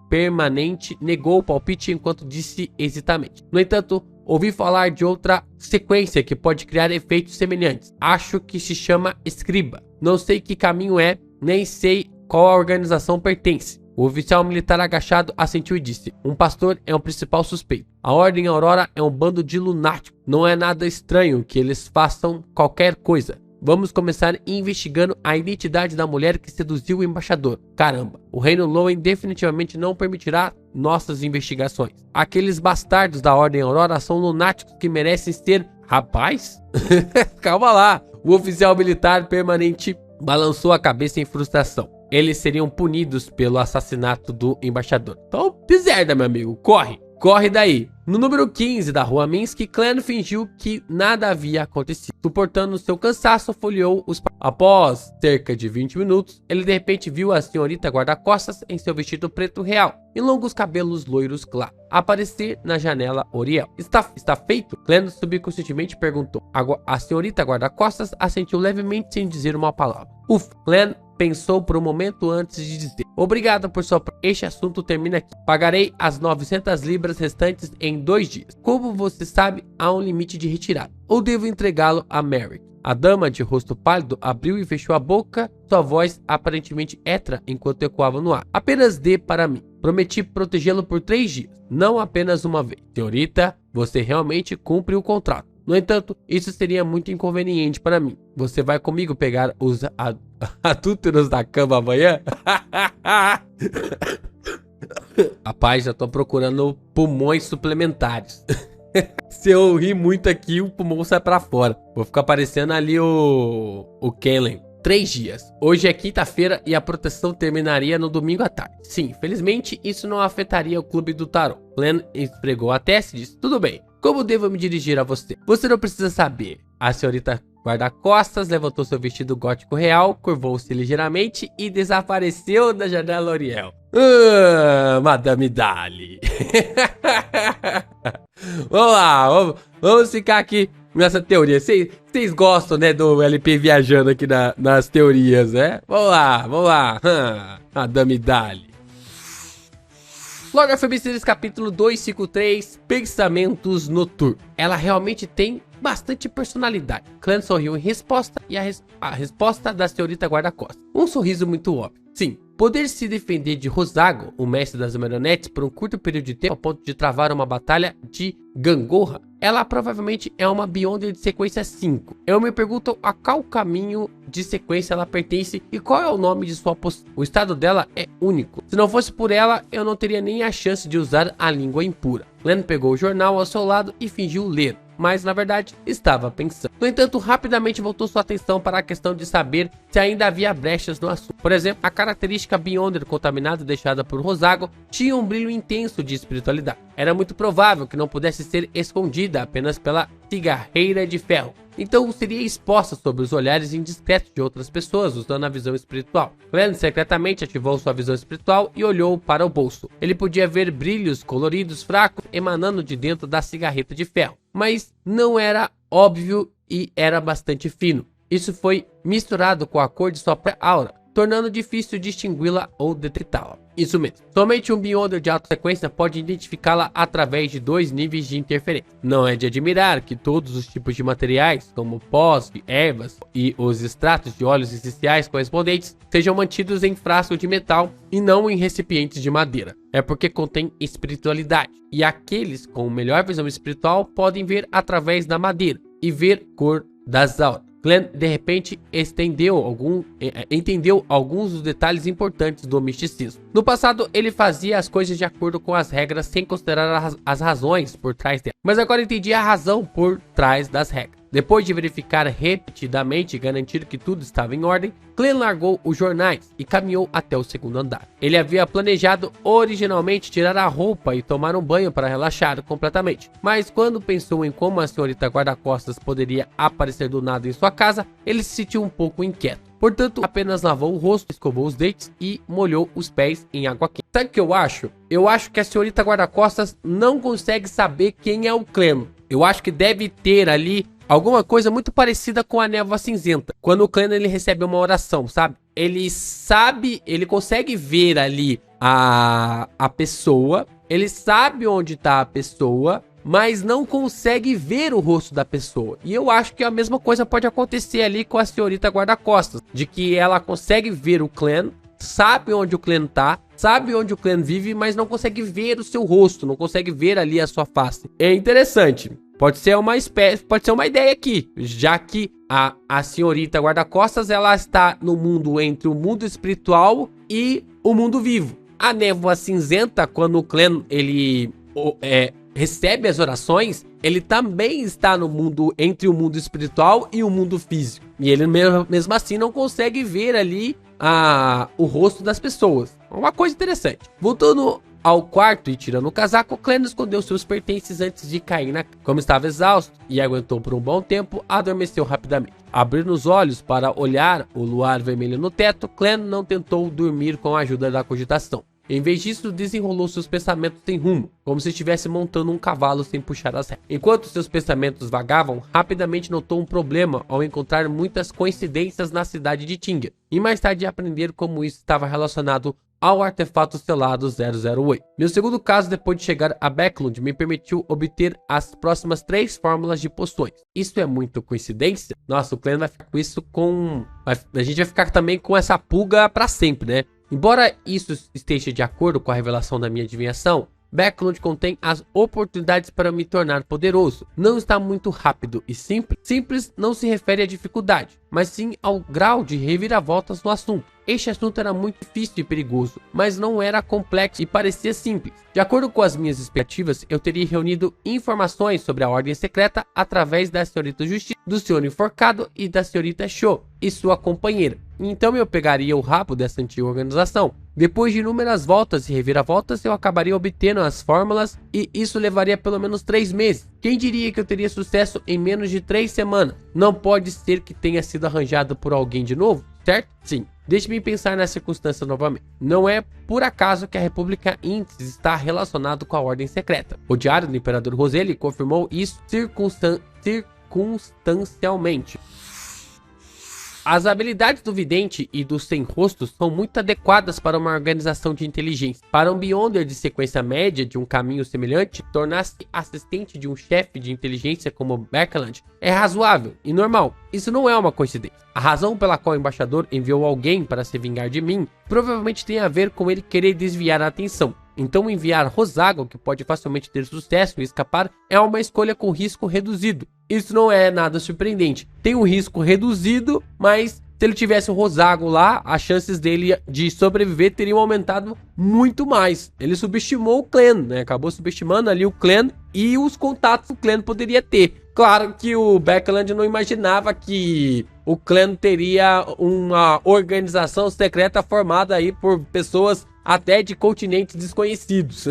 B: permanente negou o palpite enquanto disse hesitamente: no entanto, ouvi falar de outra sequência que pode criar efeitos semelhantes. Acho que se chama Escriba. Não sei que caminho é, nem sei qual a organização pertence. O oficial militar agachado assentiu e disse: um pastor é o principal suspeito. A Ordem Aurora é um bando de lunáticos. Não é nada estranho que eles façam qualquer coisa. Vamos começar investigando a identidade da mulher que seduziu o embaixador. Caramba, o Reino Lowen definitivamente não permitirá nossas investigações. Aqueles bastardos da Ordem Aurora são lunáticos que merecem ser... Rapaz? Calma lá. O oficial militar permanente balançou a cabeça em frustração. Eles seriam punidos pelo assassinato do embaixador. Então, deserda, meu amigo. Corre. Corre daí. No número 15 da rua Minsk, Clem fingiu que nada havia acontecido. Suportando seu cansaço, folheou os... Após cerca de 20 minutos, ele de repente viu a senhorita guarda-costas em seu vestido preto real e longos cabelos loiros claros aparecer na janela Oriel. Está feito? Clem subconscientemente perguntou. A senhorita guarda-costas assentiu levemente sem dizer uma palavra. Clem pensou por um momento antes de dizer: obrigado por sua... Este assunto termina aqui. Pagarei as 900 libras restantes em 2 dias. Como você sabe, há um limite de retirada. Ou devo entregá-lo a Mary? A dama de rosto pálido abriu e fechou a boca, sua voz aparentemente hétera enquanto ecoava no ar. Apenas dê para mim. Prometi protegê-lo por 3 dias, não apenas uma vez. Senhorita, você realmente cumpre o contrato. No entanto, isso seria muito inconveniente para mim. Você vai comigo pegar os adúlteros da cama amanhã? Rapaz, já tô procurando pulmões suplementares. Se eu rir muito aqui, o pulmão sai pra fora. Vou ficar parecendo ali o Kellen. 3 dias. Hoje é quinta-feira e a proteção terminaria no domingo à tarde. Sim, felizmente isso não afetaria o clube do tarô. Clem esfregou a testa e disse: tudo bem. Como devo me dirigir a você? Você não precisa saber. A senhorita guarda-costas levantou seu vestido gótico real, curvou-se ligeiramente e desapareceu da janela Oriel. Madame Dali. Vamos lá, vamos ficar aqui nessa teoria. Vocês gostam, né, do LP viajando aqui nas teorias, né? Vamos lá. Madame Dali. Lord of Mysteries capítulo 253, Pensamentos Noturnos. Ela realmente tem bastante personalidade. Clem sorriu em resposta e a resposta da senhorita guarda-costas. Um sorriso muito óbvio. Sim, poder se defender de Rosago, o mestre das marionetes, por um curto período de tempo a ponto de travar uma batalha de gangorra. Ela provavelmente é uma Beyonder de sequência 5. Eu me pergunto a qual caminho de sequência ela pertence e qual é o nome de sua postura. O estado dela é único. Se não fosse por ela, eu não teria nem a chance de usar a língua impura. Len pegou o jornal ao seu lado e fingiu ler, mas na verdade estava pensando. No entanto, rapidamente voltou sua atenção para a questão de saber se ainda havia brechas no assunto. Por exemplo, a característica Beyonder contaminada deixada por Rosago tinha um brilho intenso de espiritualidade. Era muito provável que não pudesse ser escondida apenas pela cigarreira de ferro. Então seria exposta sob os olhares indiscretos de outras pessoas usando a visão espiritual. Glenn secretamente ativou sua visão espiritual e olhou para o bolso. Ele podia ver brilhos coloridos fracos emanando de dentro da cigarreta de ferro, mas não era óbvio e era bastante fino. Isso foi misturado com a cor de sua própria aura, tornando difícil distingui-la ou detectá-la. Isso mesmo. Somente um Beyonder de alta sequência pode identificá-la através de 2 níveis de interferência. Não é de admirar que todos os tipos de materiais, como pós, ervas e os extratos de óleos essenciais correspondentes, sejam mantidos em frasco de metal e não em recipientes de madeira. É porque contém espiritualidade. E aqueles com melhor visão espiritual podem ver através da madeira e ver cor das auras. Glenn, de repente, entendeu alguns dos detalhes importantes do misticismo. No passado, ele fazia as coisas de acordo com as regras sem considerar as razões por trás delas. Mas agora entendia a razão por trás das regras. Depois de verificar repetidamente e garantir que tudo estava em ordem, Glenn largou os jornais e caminhou até o segundo andar. Ele havia planejado originalmente tirar a roupa e tomar um banho para relaxar completamente. Mas quando pensou em como a senhorita guarda-costas poderia aparecer do nada em sua casa, ele se sentiu um pouco inquieto. Portanto, apenas lavou o rosto, escovou os dentes e molhou os pés em água quente. Sabe o que eu acho? Eu acho que a senhorita guarda-costas não consegue saber quem é o Clem. Eu acho que deve ter ali alguma coisa muito parecida com a névoa cinzenta. Quando o Clem ele recebe uma oração, sabe? Ele consegue ver ali a pessoa, ele sabe onde está a pessoa, mas não consegue ver o rosto da pessoa. E eu acho que a mesma coisa pode acontecer ali com a senhorita guarda-costas, de que ela consegue ver o Clem, sabe onde o Clem tá, sabe onde o clã vive, mas não consegue ver o seu rosto, não consegue ver ali a sua face. É interessante. Pode ser uma espécie, pode ser uma ideia aqui, já que a senhorita guarda-costas, ela está no mundo entre o mundo espiritual e o mundo vivo. A névoa cinzenta, quando o clã ele recebe as orações, ele também está no mundo entre o mundo espiritual e o mundo físico. E ele mesmo assim não consegue ver ali o rosto das pessoas. Uma coisa interessante. Voltando ao quarto e tirando o casaco, o clã escondeu seus pertences antes de cair na cama. Como estava exausto e aguentou por um bom tempo, adormeceu rapidamente. Abrindo os olhos para olhar o luar vermelho no teto, Clã não tentou dormir com a ajuda da cogitação. Em vez disso, desenrolou seus pensamentos sem rumo, como se estivesse montando um cavalo sem puxar as rédeas. Enquanto seus pensamentos vagavam, rapidamente notou um problema ao encontrar muitas coincidências na cidade de Tinga, e mais tarde aprender como isso estava relacionado ao artefato selado 008. Meu segundo caso, depois de chegar a Backlund, me permitiu obter as próximas 3 fórmulas de poções. Isso é muito coincidência? Nossa, o Clã vai ficar com isso a gente vai ficar também com essa pulga pra sempre, né? Embora isso esteja de acordo com a revelação da minha adivinhação, Backlund contém as oportunidades para me tornar poderoso. Não está muito rápido e simples. Simples não se refere à dificuldade, mas sim ao grau de reviravoltas no assunto. Este assunto era muito difícil e perigoso, mas não era complexo e parecia simples. De acordo com as minhas expectativas, eu teria reunido informações sobre a ordem secreta através da senhorita Justiça, do senhor enforcado e da senhorita Cho e sua companheira. Então eu pegaria o rabo dessa antiga organização. Depois de inúmeras voltas e reviravoltas, eu acabaria obtendo as fórmulas e isso levaria pelo menos 3 meses. Quem diria que eu teria sucesso em menos de 3 semanas? Não pode ser que tenha sido arranjado por alguém de novo, certo? Sim. Deixe-me pensar na circunstância novamente. Não é por acaso que a República Índice está relacionado com a Ordem Secreta. O diário do Imperador Roseli confirmou isso circunstancialmente. As habilidades do vidente e do sem rosto são muito adequadas para uma organização de inteligência. Para um Beyonder de sequência média de um caminho semelhante, tornar-se assistente de um chefe de inteligência como Backlund é razoável e normal. Isso não é uma coincidência. A razão pela qual o embaixador enviou alguém para se vingar de mim provavelmente tem a ver com ele querer desviar a atenção. Então enviar Rosago, que pode facilmente ter sucesso e escapar, é uma escolha com risco reduzido. Isso não é nada surpreendente. Tem um risco reduzido, mas se ele tivesse o Rosago lá, as chances dele de sobreviver teriam aumentado muito mais. Ele subestimou o Clã, né? Acabou subestimando ali o Clã e os contatos que o Clã poderia ter. Claro que o Backlund não imaginava que o Clã teria uma organização secreta formada aí por pessoas até de continentes desconhecidos.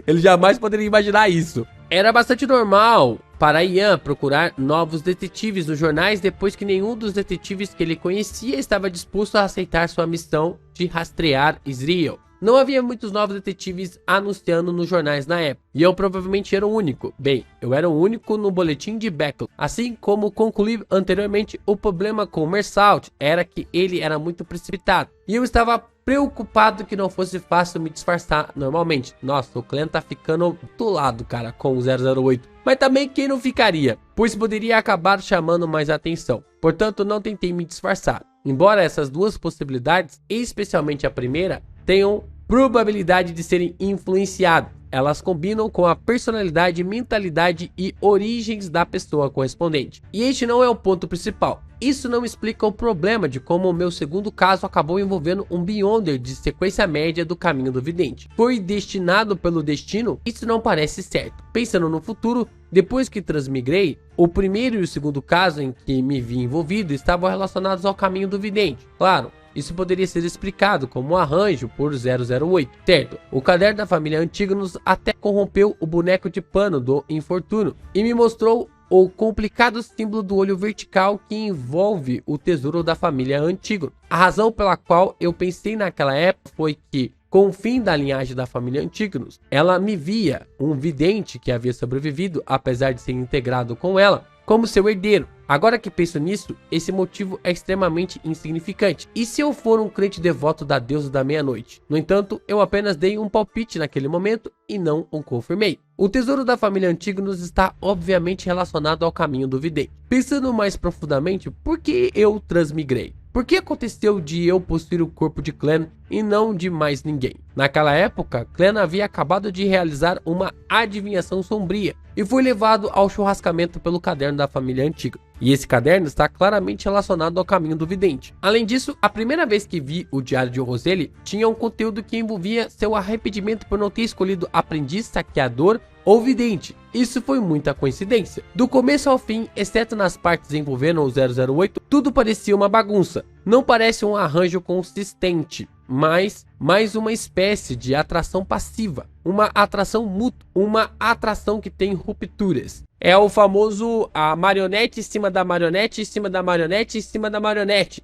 B: Ele jamais poderia imaginar isso. Era bastante normal para Ian procurar novos detetives nos jornais depois que nenhum dos detetives que ele conhecia estava disposto a aceitar sua missão de rastrear Israel. Não havia muitos novos detetives anunciando nos jornais na época, e eu provavelmente era o único. Bem, eu era o único no boletim de Backlund. Assim como concluí anteriormente, o problema com Mersalt era que ele era muito precipitado, e eu estava preocupado que não fosse fácil me disfarçar normalmente. Nossa, o Clã tá ficando do lado, cara, com o 008. Mas também quem não ficaria? Pois poderia acabar chamando mais atenção. Portanto, não tentei me disfarçar. Embora essas duas possibilidades, especialmente a primeira, tenham probabilidade de serem influenciadas. Elas combinam com a personalidade, mentalidade e origens da pessoa correspondente. E este não é o ponto principal. Isso não explica o problema de como o meu segundo caso acabou envolvendo um Beyonder de sequência média do caminho do vidente. Foi destinado pelo destino? Isso não parece certo. Pensando no futuro, depois que transmigrei, o primeiro e o segundo caso em que me vi envolvido estavam relacionados ao caminho do vidente. Claro, isso poderia ser explicado como um arranjo por 008. Certo, o caderno da família Antígonos até corrompeu o boneco de pano do infortúnio e me mostrou o complicado símbolo do olho vertical que envolve o tesouro da família Antígono. A razão pela qual eu pensei naquela época foi que, com o fim da linhagem da família Antígonos, ela me via, um vidente que havia sobrevivido, apesar de ser integrado com ela, como seu herdeiro. Agora que penso nisso, esse motivo é extremamente insignificante. E se eu for um crente devoto da deusa da meia-noite? No entanto, eu apenas dei um palpite naquele momento e não o confirmei. O tesouro da família Antígonos está obviamente relacionado ao caminho do vidente. Pensando mais profundamente, por que eu transmigrei? Por que aconteceu de eu possuir o corpo de Clã e não de mais ninguém. Naquela época, Clan havia acabado de realizar uma adivinhação sombria e foi levado ao churrascamento pelo caderno da família antiga. E esse caderno está claramente relacionado ao caminho do vidente. Além disso, a primeira vez que vi o diário de Roselle tinha um conteúdo que envolvia seu arrependimento por não ter escolhido aprendiz, saqueador ou vidente. Isso foi muita coincidência. Do começo ao fim, exceto nas partes envolvendo o 008, tudo parecia uma bagunça. Não parece um arranjo consistente, mas mais uma espécie de atração passiva, uma atração mútua, uma atração que tem rupturas. É o famoso a marionete em cima da marionete, em cima da marionete, em cima da marionete.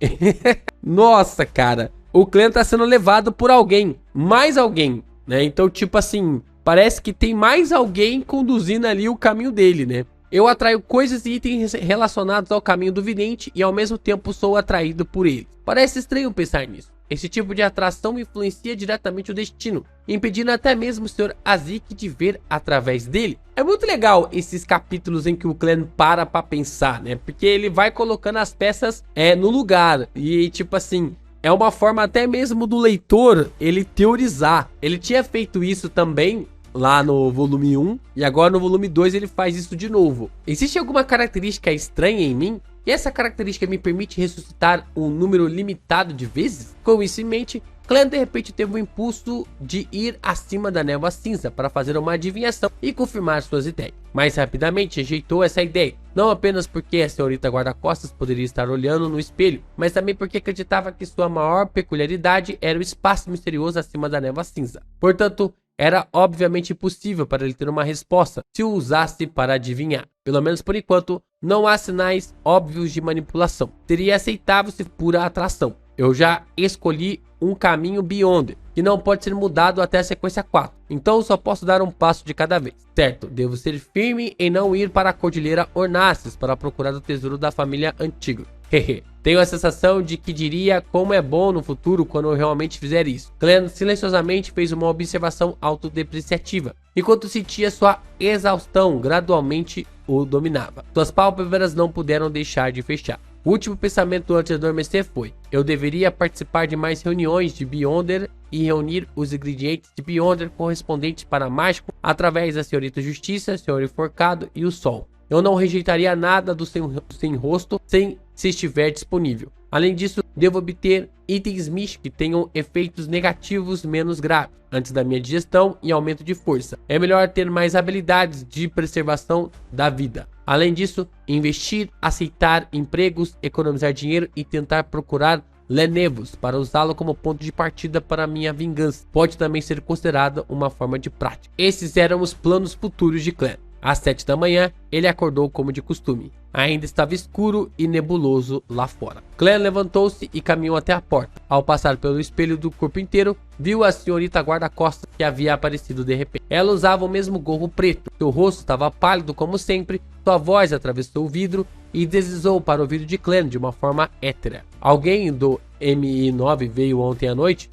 B: Nossa, cara, o Clan tá sendo levado por alguém, mais alguém, né? Então, tipo assim, parece que tem mais alguém conduzindo ali o caminho dele, né? Eu atraio coisas e itens relacionados ao caminho do vidente e ao mesmo tempo sou atraído por ele. Parece estranho pensar nisso. Esse tipo de atração influencia diretamente o destino, impedindo até mesmo o Sr. Azik de ver através dele. É muito legal esses capítulos em que o Clan para pra pensar, né? Porque ele vai colocando as peças no lugar e tipo assim, é uma forma até mesmo do leitor ele teorizar. Ele tinha feito isso também lá no volume 1 e agora no volume 2 ele faz isso de novo. Existe alguma característica estranha em mim? E essa característica me permite ressuscitar um número limitado de vezes? Com isso em mente, Clan de repente teve o impulso de ir acima da névoa cinza para fazer uma adivinhação e confirmar suas ideias. Mais rapidamente rejeitou essa ideia, não apenas porque a senhorita guarda-costas poderia estar olhando no espelho, mas também porque acreditava que sua maior peculiaridade era o espaço misterioso acima da névoa cinza. Portanto, era obviamente impossível para ele ter uma resposta se o usasse para adivinhar. Pelo menos por enquanto, não há sinais óbvios de manipulação. Seria aceitável se pura atração. Eu já escolhi um caminho Beyond, que não pode ser mudado até a sequência 4. Então só posso dar um passo de cada vez. Certo, devo ser firme em não ir para a Cordilheira Ornaces para procurar o tesouro da família antiga. Hehe. Tenho a sensação de que diria como é bom no futuro quando eu realmente fizer isso. Clan silenciosamente fez uma observação autodepreciativa, enquanto sentia sua exaustão gradualmente o dominava. Suas pálpebras não puderam deixar de fechar. O último pensamento antes de adormecer foi: eu deveria participar de mais reuniões de Beyonder e reunir os ingredientes de Beyonder correspondentes para mágico através da senhorita Justiça, senhor Enforcado e o Sol. Eu não rejeitaria nada do sem rosto se estiver disponível. Além disso, devo obter itens Mish que tenham efeitos negativos menos graves antes da minha digestão e aumento de força. É melhor ter mais habilidades de preservação da vida. Além disso, investir, aceitar empregos, economizar dinheiro e tentar procurar Lenevos para usá-lo como ponto de partida para minha vingança. Pode também ser considerada uma forma de prática. Esses eram os planos futuros de Clan. Às 7 da manhã, ele acordou como de costume. Ainda estava escuro e nebuloso lá fora. Clan levantou-se e caminhou até a porta. Ao passar pelo espelho do corpo inteiro, viu a senhorita guarda-costas que havia aparecido de repente. Ela usava o mesmo gorro preto. Seu rosto estava pálido como sempre. Sua voz atravessou o vidro e deslizou para o ouvido de Clan de uma forma hétera. Alguém do MI9 veio ontem à noite?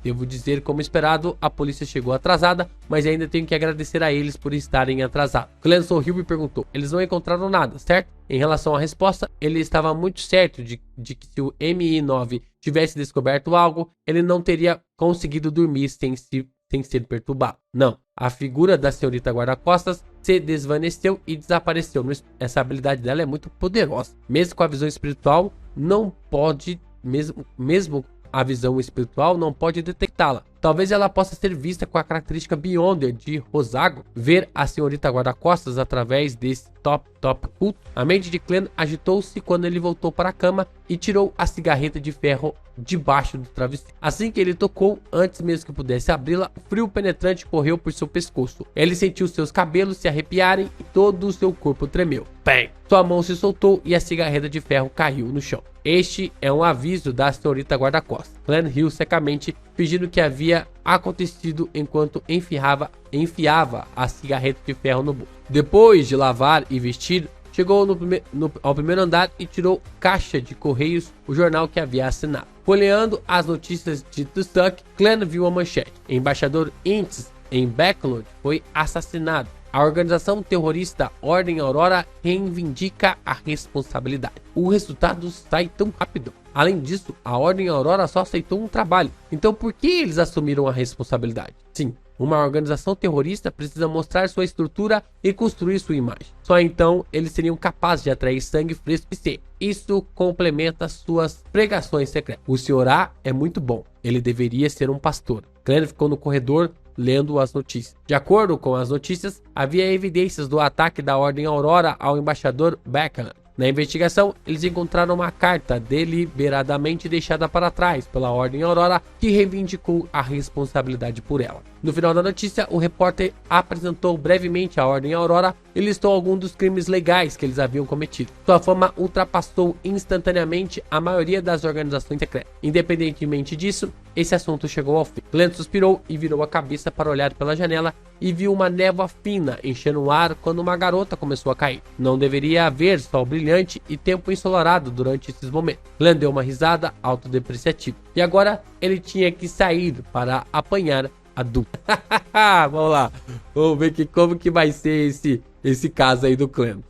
B: Devo dizer, como esperado, a polícia chegou atrasada, mas ainda tenho que agradecer a eles por estarem atrasados. Clan sorriu e perguntou: eles não encontraram nada, certo? Em relação à resposta, ele estava muito certo de que se o MI9 tivesse descoberto algo, ele não teria conseguido dormir sem ser perturbado. Não, a figura da senhorita guarda-costas se desvaneceu e desapareceu. Essa habilidade dela é muito poderosa. Mesmo com a visão espiritual, não pode, mesmo a visão espiritual não pode detectá-la. Talvez ela possa ser vista com a característica Beyonder de Rosago, ver a senhorita guarda-costas através desse top culto. A mente de Clan agitou-se quando ele voltou para a cama e tirou a cigarreta de ferro debaixo do travesseiro. Assim que ele tocou, antes mesmo que pudesse abri-la, o frio penetrante correu por seu pescoço. Ele sentiu seus cabelos se arrepiarem e todo o seu corpo tremeu. Bang! Sua mão se soltou e a cigarreta de ferro caiu no chão. Este é um aviso da senhorita guarda-costas. Clan riu secamente, fingindo que havia acontecido enquanto enfiava a cigarreta de ferro no bolso. Depois de lavar e vestir, chegou ao primeiro andar e tirou caixa de correios o jornal que havia assinado. Folheando as notícias de Tussac, Clan viu a manchete: embaixador Intz em Backlund foi assassinado. A organização terrorista Ordem Aurora reivindica a responsabilidade. O resultado sai tão rápido. Além disso, a Ordem Aurora só aceitou um trabalho. Então por que eles assumiram a responsabilidade? Sim, uma organização terrorista precisa mostrar sua estrutura e construir sua imagem. Só então eles seriam capazes de atrair sangue fresco e seco. Isso complementa suas pregações secretas. O Sr. A é muito bom. Ele deveria ser um pastor. Glenn ficou no corredor lendo as notícias. De acordo com as notícias, havia evidências do ataque da Ordem Aurora ao embaixador Beckham. Na investigação, eles encontraram uma carta deliberadamente deixada para trás pela Ordem Aurora, que reivindicou a responsabilidade por ela. No final da notícia, o repórter apresentou brevemente a Ordem Aurora e listou alguns dos crimes legais que eles haviam cometido. Sua fama ultrapassou instantaneamente a maioria das organizações secretas. Independentemente disso, esse assunto chegou ao fim. Glenn suspirou e virou a cabeça para olhar pela janela e viu uma névoa fina enchendo o ar quando uma garota começou a cair. Não deveria haver sol brilhante e tempo ensolarado durante esses momentos. Glenn deu uma risada autodepreciativa. E agora ele tinha que sair para apanhar a dupla. Vamos lá. Vamos ver como que vai ser esse caso aí do Glenn.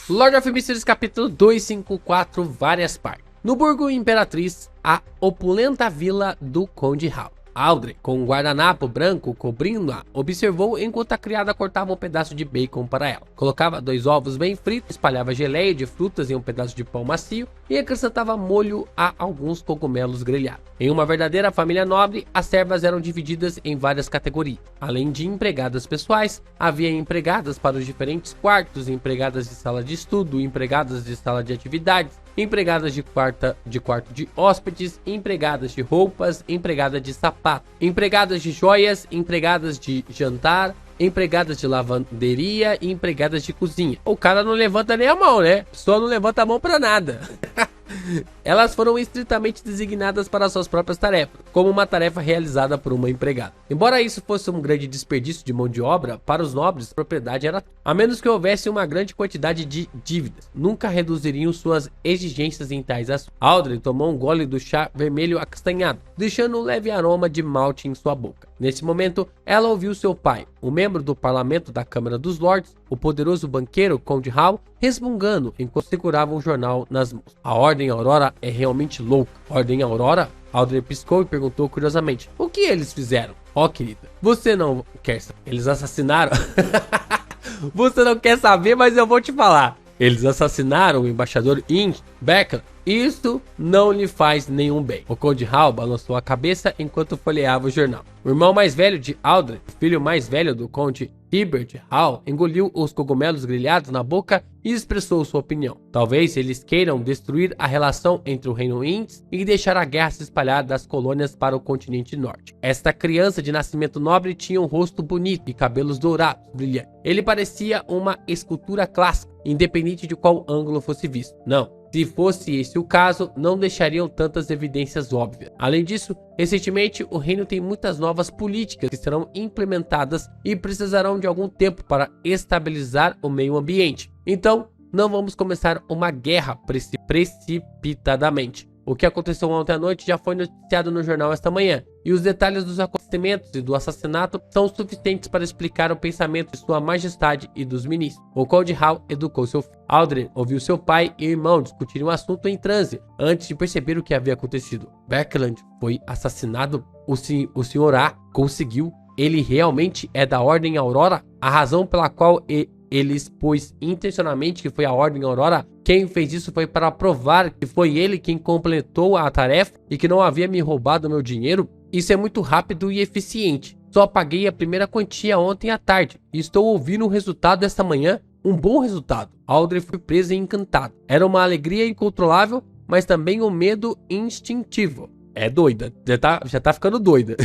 B: Lord of Mysteries capítulo 254, várias partes. No Burgo Imperatriz, a opulenta vila do Conde Hal. Audrey, com um guardanapo branco cobrindo-a, observou enquanto a criada cortava um pedaço de bacon para ela. Colocava 2 ovos bem fritos, espalhava geleia de frutas em um pedaço de pão macio e acrescentava molho a alguns cogumelos grelhados. Em uma verdadeira família nobre, as servas eram divididas em várias categorias. Além de empregadas pessoais, havia empregadas para os diferentes quartos, empregadas de sala de estudo, empregadas de sala de atividades, empregadas de quarto de hóspedes, empregadas de roupas, empregadas de sapato, empregadas de joias, empregadas de jantar, empregadas de lavanderia e empregadas de cozinha. O cara não levanta nem a mão, né? A pessoa não levanta a mão pra nada. Elas foram estritamente designadas para suas próprias tarefas, como uma tarefa realizada por uma empregada. Embora isso fosse um grande desperdício de mão de obra, para os nobres a propriedade era, a menos que houvesse uma grande quantidade de dívidas, nunca reduziriam suas exigências em tais assuntos. Audrey tomou um gole do chá vermelho acastanhado, deixando um leve aroma de malte em sua boca. Nesse momento, ela ouviu seu pai, o membro do parlamento da Câmara dos Lordes, o poderoso banqueiro Conde Hal, resmungando enquanto segurava um jornal nas mãos. A Ordem Aurora é realmente louca. Ordem Aurora? Audrey piscou e perguntou curiosamente: o que eles fizeram? Ó, querida, você não quer saber. Eles assassinaram? Você não quer saber, mas eu vou te falar. Eles assassinaram o embaixador Inge Beckham. Isso não lhe faz nenhum bem. O Conde Hal balançou a cabeça enquanto folheava o jornal. O irmão mais velho de Audrey, o filho mais velho do Conde Herbert Hal, engoliu os cogumelos grelhados na boca e expressou sua opinião. Talvez eles queiram destruir a relação entre o Reino Indes e deixar a guerra se espalhar das colônias para o continente norte. Esta criança de nascimento nobre tinha um rosto bonito e cabelos dourados, brilhantes. Ele parecia uma escultura clássica, independente de qual ângulo fosse visto. Não. Se fosse esse o caso, não deixariam tantas evidências óbvias. Além disso, recentemente o reino tem muitas novas políticas que serão implementadas e precisarão de algum tempo para estabilizar o meio ambiente. Então, não vamos começar uma guerra precipitadamente. O que aconteceu ontem à noite já foi noticiado no jornal esta manhã, e os detalhes dos acontecimentos e do assassinato são suficientes para explicar o pensamento de sua majestade e dos ministros. O Conde Hal educou seu filho. Audrey ouviu seu pai e irmão discutirem o assunto em transe, antes de perceber o que havia acontecido. Beckland foi assassinado? O Sr. A conseguiu? Ele realmente é da Ordem Aurora? A razão pela qual ele expôs intencionalmente que foi a Ordem Aurora? Quem fez isso foi para provar que foi ele quem completou a tarefa e que não havia me roubado meu dinheiro? Isso é muito rápido e eficiente. Só paguei a primeira quantia ontem à tarde e estou ouvindo o resultado esta manhã. Um bom resultado. Audrey foi presa e encantada. Era uma alegria incontrolável, mas também um medo instintivo. É doida, já tá ficando doida.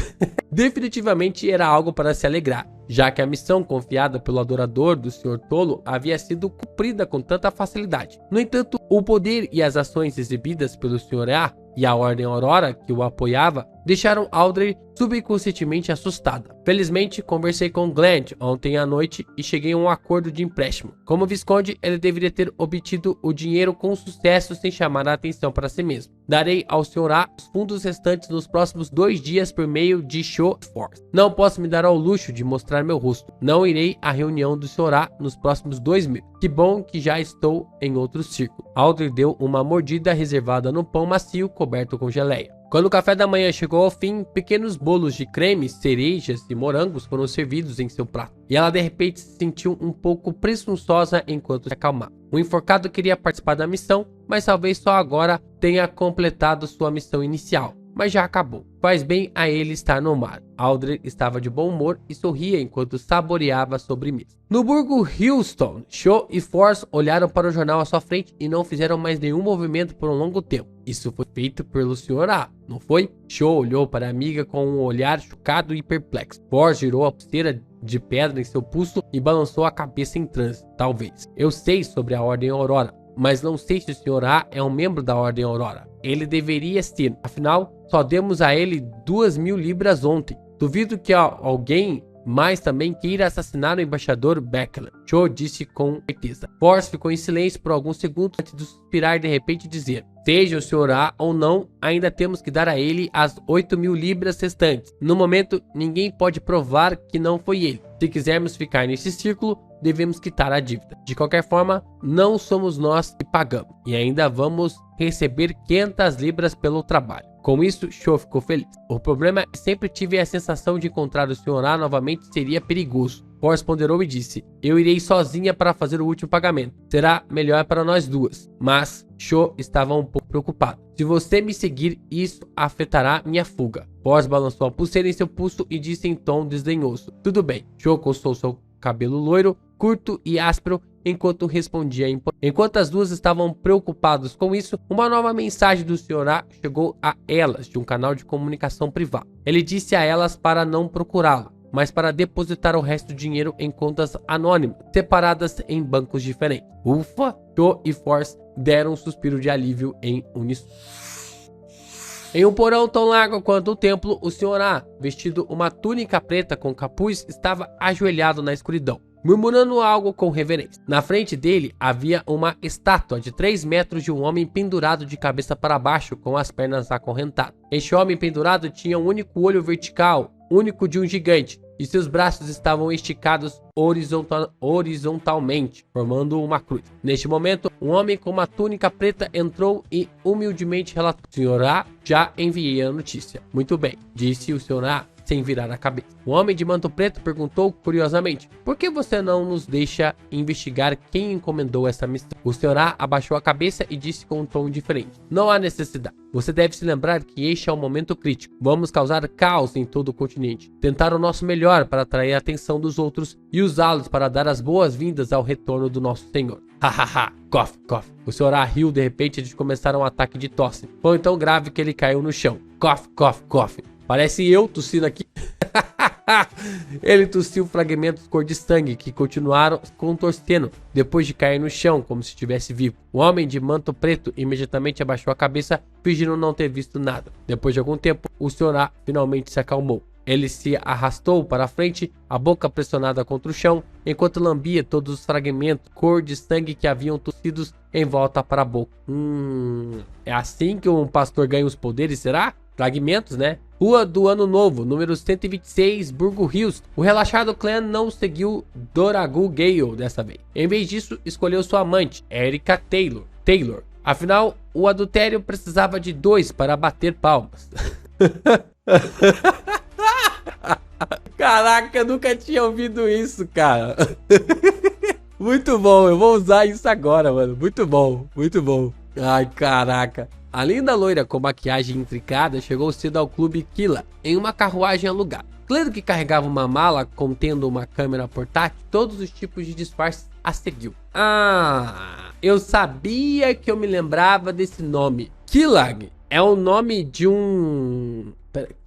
B: Definitivamente era algo para se alegrar, já que a missão confiada pelo adorador do Sr. Tolo havia sido cumprida com tanta facilidade. No entanto, o poder e as ações exibidas pelo Sr. A e a Ordem Aurora, que o apoiava, deixaram Audrey subconscientemente assustada. Felizmente, conversei com Glenn ontem à noite e cheguei a um acordo de empréstimo. Como Visconde, ele deveria ter obtido o dinheiro com sucesso sem chamar a atenção para si mesmo. Darei ao Sr. A os fundos restantes nos próximos 2 dias por meio de Show Force. Não posso me dar ao luxo de mostrar meu rosto. Não irei à reunião do Sr. A nos próximos 2 meses. Que bom que já estou em outro círculo. Audrey deu uma mordida reservada no pão macio coberto com geleia. Quando o café da manhã chegou ao fim, pequenos bolos de creme, cerejas e morangos foram servidos em seu prato. E ela de repente se sentiu um pouco presunçosa enquanto se acalmava. O enforcado queria participar da missão, mas talvez só agora tenha completado sua missão inicial. Mas já acabou. Faz bem a ele estar no mar. Audrey estava de bom humor e sorria enquanto saboreava a sobremesa. No burgo Houston, Shaw e Force olharam para o jornal à sua frente e não fizeram mais nenhum movimento por um longo tempo. Isso foi feito pelo Sr. A, não foi? Shaw olhou para a amiga com um olhar chocado e perplexo. Force girou a pulseira de pedra em seu pulso e balançou a cabeça em transe. Talvez. Eu sei sobre a Ordem Aurora, mas não sei se o Sr. A é um membro da Ordem Aurora. Ele deveria ser, afinal, só demos a ele 2.000 libras ontem. Duvido que alguém mais também queira assassinar o embaixador Beckler. Shaw disse com certeza. Force ficou em silêncio por alguns segundos antes de suspirar e de repente dizer: seja o Sr. A ou não, ainda temos que dar a ele as 8.000 libras restantes. No momento, ninguém pode provar que não foi ele. Se quisermos ficar nesse círculo, devemos quitar a dívida. De qualquer forma, não somos nós que pagamos. E ainda vamos receber 500 libras pelo trabalho. Com isso, Shaw ficou feliz. O problema é que sempre tive a sensação de encontrar o Sr. A novamente seria perigoso. Force ponderou e disse: eu irei sozinha para fazer o último pagamento. Será melhor para nós duas. Mas Shaw estava um pouco preocupado. Se você me seguir, isso afetará minha fuga. Force balançou a pulseira em seu pulso e disse em tom desdenhoso: tudo bem. Shaw coçou seu cabelo loiro, curto e áspero, enquanto respondia. Enquanto as duas estavam preocupadas com isso, uma nova mensagem do Sr. A chegou a elas de um canal de comunicação privado. Ele disse a elas para não procurá-lo, mas para depositar o resto do dinheiro em contas anônimas, separadas em bancos diferentes. Ufa! Shaw e Force deram um suspiro de alívio em uníssono. Em um porão tão largo quanto o templo, o Sr. A, vestido uma túnica preta com capuz, estava ajoelhado na escuridão, murmurando algo com reverência. Na frente dele havia uma estátua de 3 metros de um homem pendurado de cabeça para baixo com as pernas acorrentadas. Este homem pendurado tinha um único olho vertical, único de um gigante, e seus braços estavam esticados horizontalmente, formando uma cruz. Neste momento, um homem com uma túnica preta entrou e humildemente relatou: Sr. A, já enviei a notícia. Muito bem, disse o Sr. A, sem virar a cabeça. O homem de manto preto perguntou curiosamente: por que você não nos deixa investigar quem encomendou essa missão? O Sr. A abaixou a cabeça e disse com um tom diferente: não há necessidade. Você deve se lembrar que este é um momento crítico. Vamos causar caos em todo o continente. Tentar o nosso melhor para atrair a atenção dos outros e usá-los para dar as boas-vindas ao retorno do nosso Senhor. Hahaha, cof, cof. O Sr. A riu de repente de começar um ataque de tosse. Foi tão grave que ele caiu no chão. Cof, cof, cof. Parece eu tossindo aqui. Ele tossiu fragmentos cor de sangue que continuaram contorcendo depois de cair no chão como se estivesse vivo. O homem de manto preto imediatamente abaixou a cabeça, fingindo não ter visto nada. Depois de algum tempo, o Sr. A finalmente se acalmou. Ele se arrastou para a frente, a boca pressionada contra o chão, enquanto lambia todos os fragmentos cor de sangue que haviam tossidos em volta para a boca. É assim que um pastor ganha os poderes, será? Fragmentos, né? Rua do Ano Novo, número 126, Burgo Hills. O relaxado clã não seguiu Doragu Gale dessa vez. Em vez disso, escolheu sua amante, Erica Taylor. Afinal, o adultério precisava de 2 para bater palmas. Caraca, eu nunca tinha ouvido isso, cara. Muito bom, eu vou usar isso agora, mano. Muito bom, muito bom. Ai, caraca. A linda loira com maquiagem intricada chegou cedo ao clube Killa em uma carruagem alugada. Claro que carregava uma mala contendo uma câmera portátil, todos os tipos de disfarces a seguiu. Ah, eu sabia que eu me lembrava desse nome. Killag é o nome de um...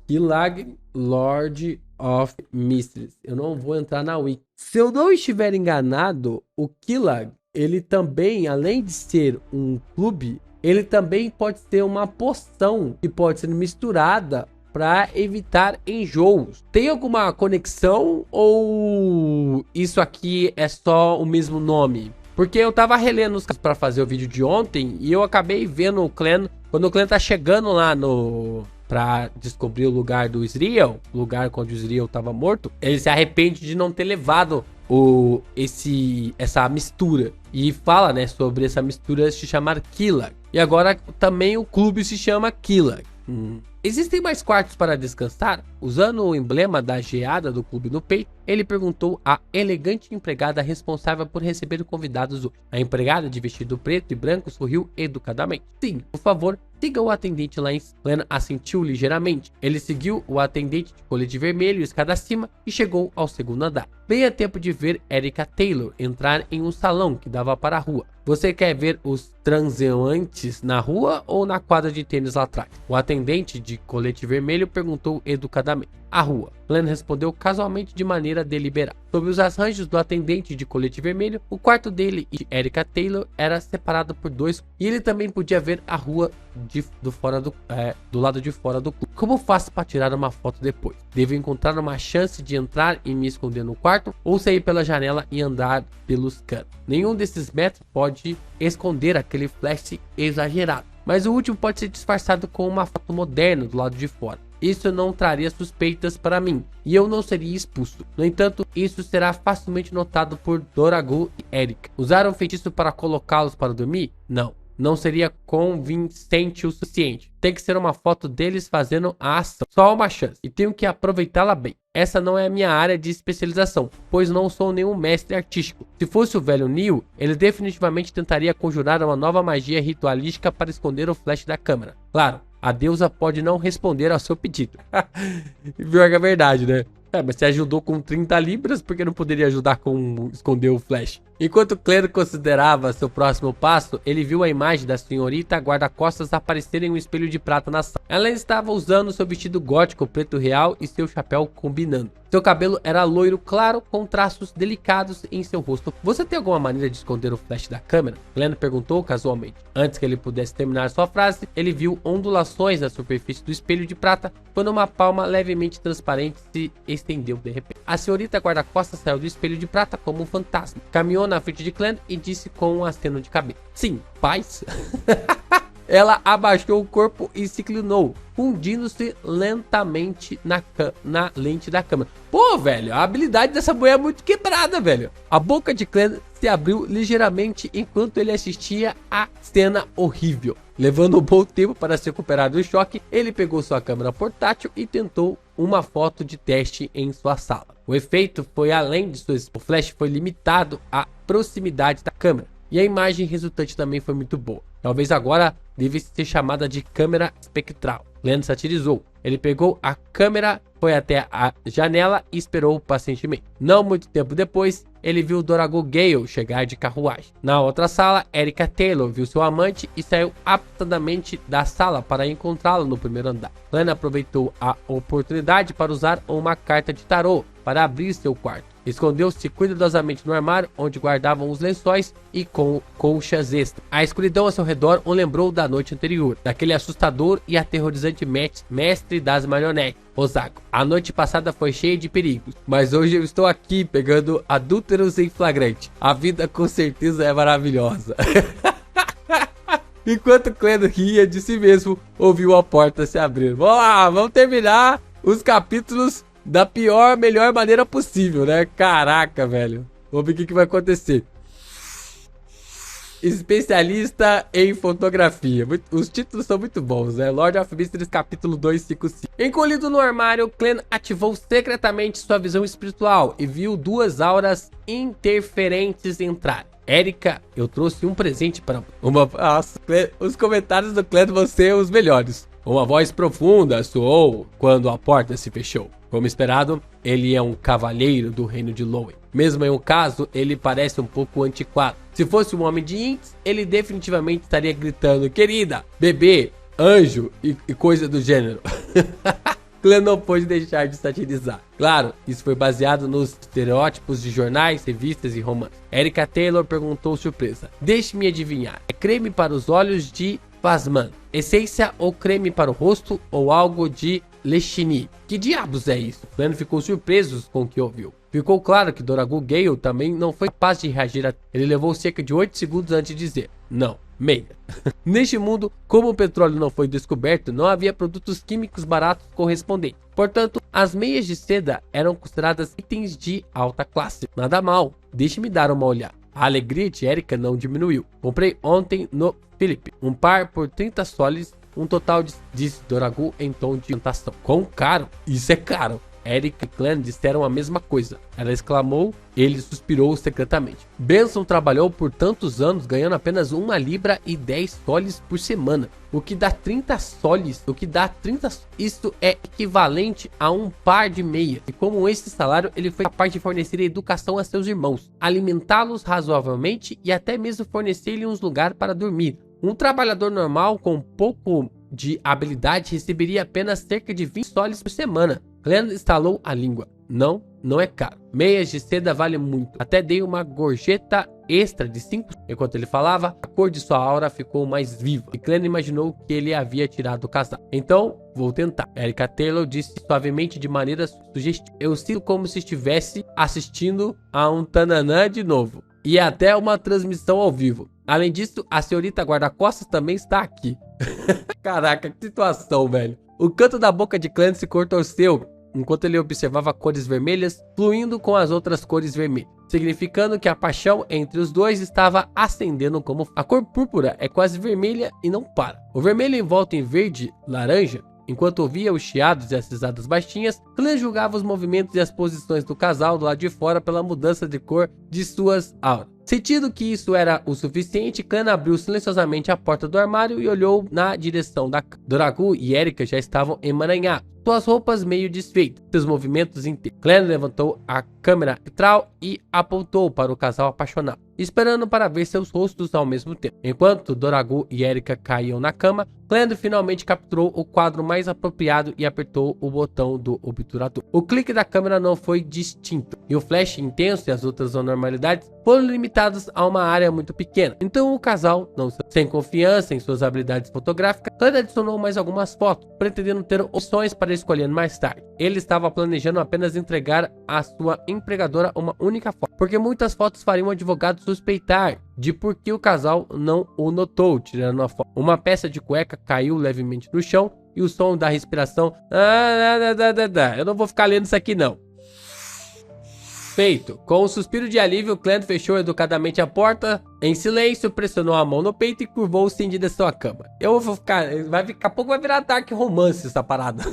B: Killag, Lord of Mysteries. Eu não vou entrar na wiki. Se eu não estiver enganado, o Killag, ele também, além de ser um clube, ele também pode ser uma poção que pode ser misturada para evitar enjoos. Tem alguma conexão ou isso aqui é só o mesmo nome? Porque eu tava relendo os casos para fazer o vídeo de ontem e eu acabei vendo o Clan, quando o Clan tá chegando lá pra descobrir o lugar do Ezreal, o lugar onde o Ezreal tava morto, ele se arrepende de não ter levado essa mistura. E fala, né, sobre essa mistura se chamar Killag. E agora também o clube se chama Killag. Existem mais quartos para descansar? Usando o emblema da geada do clube no peito, ele perguntou à elegante empregada responsável por receber convidados hoje. A empregada de vestido preto e branco sorriu educadamente. Sim, por favor, siga o atendente lá em cima. Glenn assentiu ligeiramente. Ele seguiu o atendente de colete vermelho e escada acima e chegou ao segundo andar. Bem a tempo de ver Erika Taylor entrar em um salão que dava para a rua. Você quer ver os transeuntes na rua ou na quadra de tênis lá atrás? O atendente de colete vermelho perguntou educadamente. A rua. Glenn respondeu casualmente de maneira deliberada. Sob os arranjos do atendente de colete vermelho, o quarto dele e de Erika Taylor era separado por dois e ele também podia ver a rua do lado de fora do clube. Como faço para tirar uma foto depois? Devo encontrar uma chance de entrar e me esconder no quarto ou sair pela janela e andar pelos cantos? Nenhum desses métodos pode esconder aquele flash exagerado, mas o último pode ser disfarçado com uma foto moderna do lado de fora. Isso não traria suspeitas para mim e eu não seria expulso. No entanto, isso será facilmente notado por Doragu e Erika. Usar um feitiço para colocá-los para dormir? Não. Não seria convincente o suficiente. Tem que ser uma foto deles fazendo a ação. Só uma chance. E tenho que aproveitá-la bem. Essa não é a minha área de especialização, pois não sou nenhum mestre artístico. Se fosse o velho Neil, ele definitivamente tentaria conjurar uma nova magia ritualística para esconder o flash da câmera. Claro, a deusa pode não responder ao seu pedido. Pior que é verdade, né? Mas você ajudou com 30 libras, por que não poderia ajudar com esconder o flash? Enquanto Claire considerava seu próximo passo, ele viu a imagem da senhorita guarda-costas aparecer em um espelho de prata na sala. Ela estava usando seu vestido gótico preto real e seu chapéu combinando. Seu cabelo era loiro claro com traços delicados em seu rosto. Você tem alguma maneira de esconder o flash da câmera? Glenn perguntou casualmente. Antes que ele pudesse terminar sua frase, ele viu ondulações na superfície do espelho de prata quando uma palma levemente transparente se estendeu de repente. A senhorita guarda-costas saiu do espelho de prata como um fantasma. Caminhou na frente de Glenn e disse com um aceno de cabeça. Sim, paz. Ela abaixou o corpo e se inclinou, fundindo-se lentamente na lente da câmera. Pô, velho, a habilidade dessa mulher é muito quebrada, velho. A boca de Glenn se abriu ligeiramente enquanto ele assistia a cena horrível. Levando um bom tempo para se recuperar do choque, ele pegou sua câmera portátil e tentou uma foto de teste em sua sala. O efeito foi além de o flash foi limitado à proximidade da câmera. E a imagem resultante também foi muito boa. Talvez agora devesse ser chamada de câmera espectral. Glenn satirizou. Ele pegou a câmera, foi até a janela e esperou pacientemente. Não muito tempo depois, ele viu Doragu Gale chegar de carruagem. Na outra sala, Erika Taylor viu seu amante e saiu apressadamente da sala para encontrá-lo no primeiro andar. Glenn aproveitou a oportunidade para usar uma carta de tarô para abrir seu quarto. Escondeu-se cuidadosamente no armário onde guardavam os lençóis e com colchas extras. A escuridão ao seu redor o lembrou da noite anterior, daquele assustador e aterrorizante mestre das marionetes, Osago. A noite passada foi cheia de perigos, mas hoje eu estou aqui pegando adúlteros em flagrante. A vida com certeza é maravilhosa. Enquanto Cleno ria de si mesmo, ouviu a porta se abrir. Vamos lá, vamos terminar os capítulos da melhor maneira possível, né? Caraca, velho. Vamos ver o que vai acontecer. Especialista em fotografia. Os títulos são muito bons, né? Lord of Mysteries capítulo 255. Encolhido no armário, Clan ativou secretamente sua visão espiritual e viu duas auras interferentes entrar. Erika, eu trouxe um presente para Nossa, os comentários do Clan vão ser os melhores. Uma voz profunda soou quando a porta se fechou. Como esperado, ele é um cavaleiro do reino de Lowell. Mesmo em um caso, ele parece um pouco antiquado. Se fosse um homem de Inks, ele definitivamente estaria gritando querida, bebê, anjo e coisa do gênero. Clan não pôde deixar de satirizar. Claro, isso foi baseado nos estereótipos de jornais, revistas e romances. Erika Taylor perguntou surpresa. Deixe-me adivinhar. É creme para os olhos de Fasman, essência ou creme para o rosto ou algo de Lechini. Que diabos é isso? Clan ficou surpreso com o que ouviu. Ficou claro que Doragu Gale também não foi capaz de reagir. Ele levou cerca de 8 segundos antes de dizer: não, meia. Neste mundo, como o petróleo não foi descoberto, não havia produtos químicos baratos correspondentes. Portanto, as meias de seda eram consideradas itens de alta classe. Nada mal, deixe-me dar uma olhada. A alegria de Erika não diminuiu. Comprei ontem no Philip um par por 30 soles, um total disse Doragu em tom de tentação. Quão caro? Isso é caro. Erika e Clan disseram a mesma coisa. Ela exclamou, ele suspirou secretamente. Benson trabalhou por tantos anos ganhando apenas 1 libra e 10 soles por semana. O que dá 30 soles, isso é equivalente a um par de meias. E com esse salário, ele foi capaz de fornecer educação a seus irmãos, alimentá-los razoavelmente e até mesmo fornecer-lhes um lugar para dormir. Um trabalhador normal com pouco de habilidade receberia apenas cerca de 20 soles por semana. Clan estalou a língua. Não é caro. Meias de seda vale muito. Até dei uma gorjeta extra de 5. Enquanto ele falava, a cor de sua aura ficou mais viva. E Clan imaginou que ele havia tirado o casaco. Então, vou tentar. Erika Taylor disse suavemente de maneira sugestiva. Eu sinto como se estivesse assistindo a um tananã de novo. E até uma transmissão ao vivo. Além disso, a senhorita guarda-costas também está aqui. Caraca, que situação, velho. O canto da boca de Clan se contorceu enquanto ele observava cores vermelhas fluindo com as outras cores vermelhas, significando que a paixão entre os dois estava ascendendo como... A cor púrpura é quase vermelha e não para. O vermelho envolto em verde, laranja. Enquanto ouvia os chiados e as risadas baixinhas, Clan julgava os movimentos e as posições do casal do lado de fora pela mudança de cor de suas auras. Sentindo que isso era o suficiente, Clan abriu silenciosamente a porta do armário e olhou na direção da cama. Doragu e Erika já estavam emaranhados, suas roupas meio desfeitas, seus movimentos inteiros. Clan levantou a câmera vitral e apontou para o casal apaixonado, esperando para ver seus rostos ao mesmo tempo. Enquanto Doragu e Erika caíam na cama, Clan finalmente capturou o quadro mais apropriado e apertou o botão do obturador. O clique da câmera não foi distinto, e o flash intenso e as outras anormalidades foram limitados a uma área muito pequena. Então o casal, não sem confiança em suas habilidades fotográficas, Clan adicionou mais algumas fotos, pretendendo ter opções para escolher mais tarde. Ele estava planejando apenas entregar à sua empregadora uma única foto, porque muitas fotos fariam o advogado suspeitar de por que o casal não o notou tirando a foto. Uma peça de cueca caiu levemente no chão e o som da respiração... Eu não vou ficar lendo isso aqui não. Feito. Com um suspiro de alívio, Clan fechou educadamente a porta. Em silêncio, pressionou a mão no peito e curvou-se em direção à cama. Eu vou ficar... Daqui a pouco vai virar dark romance essa parada.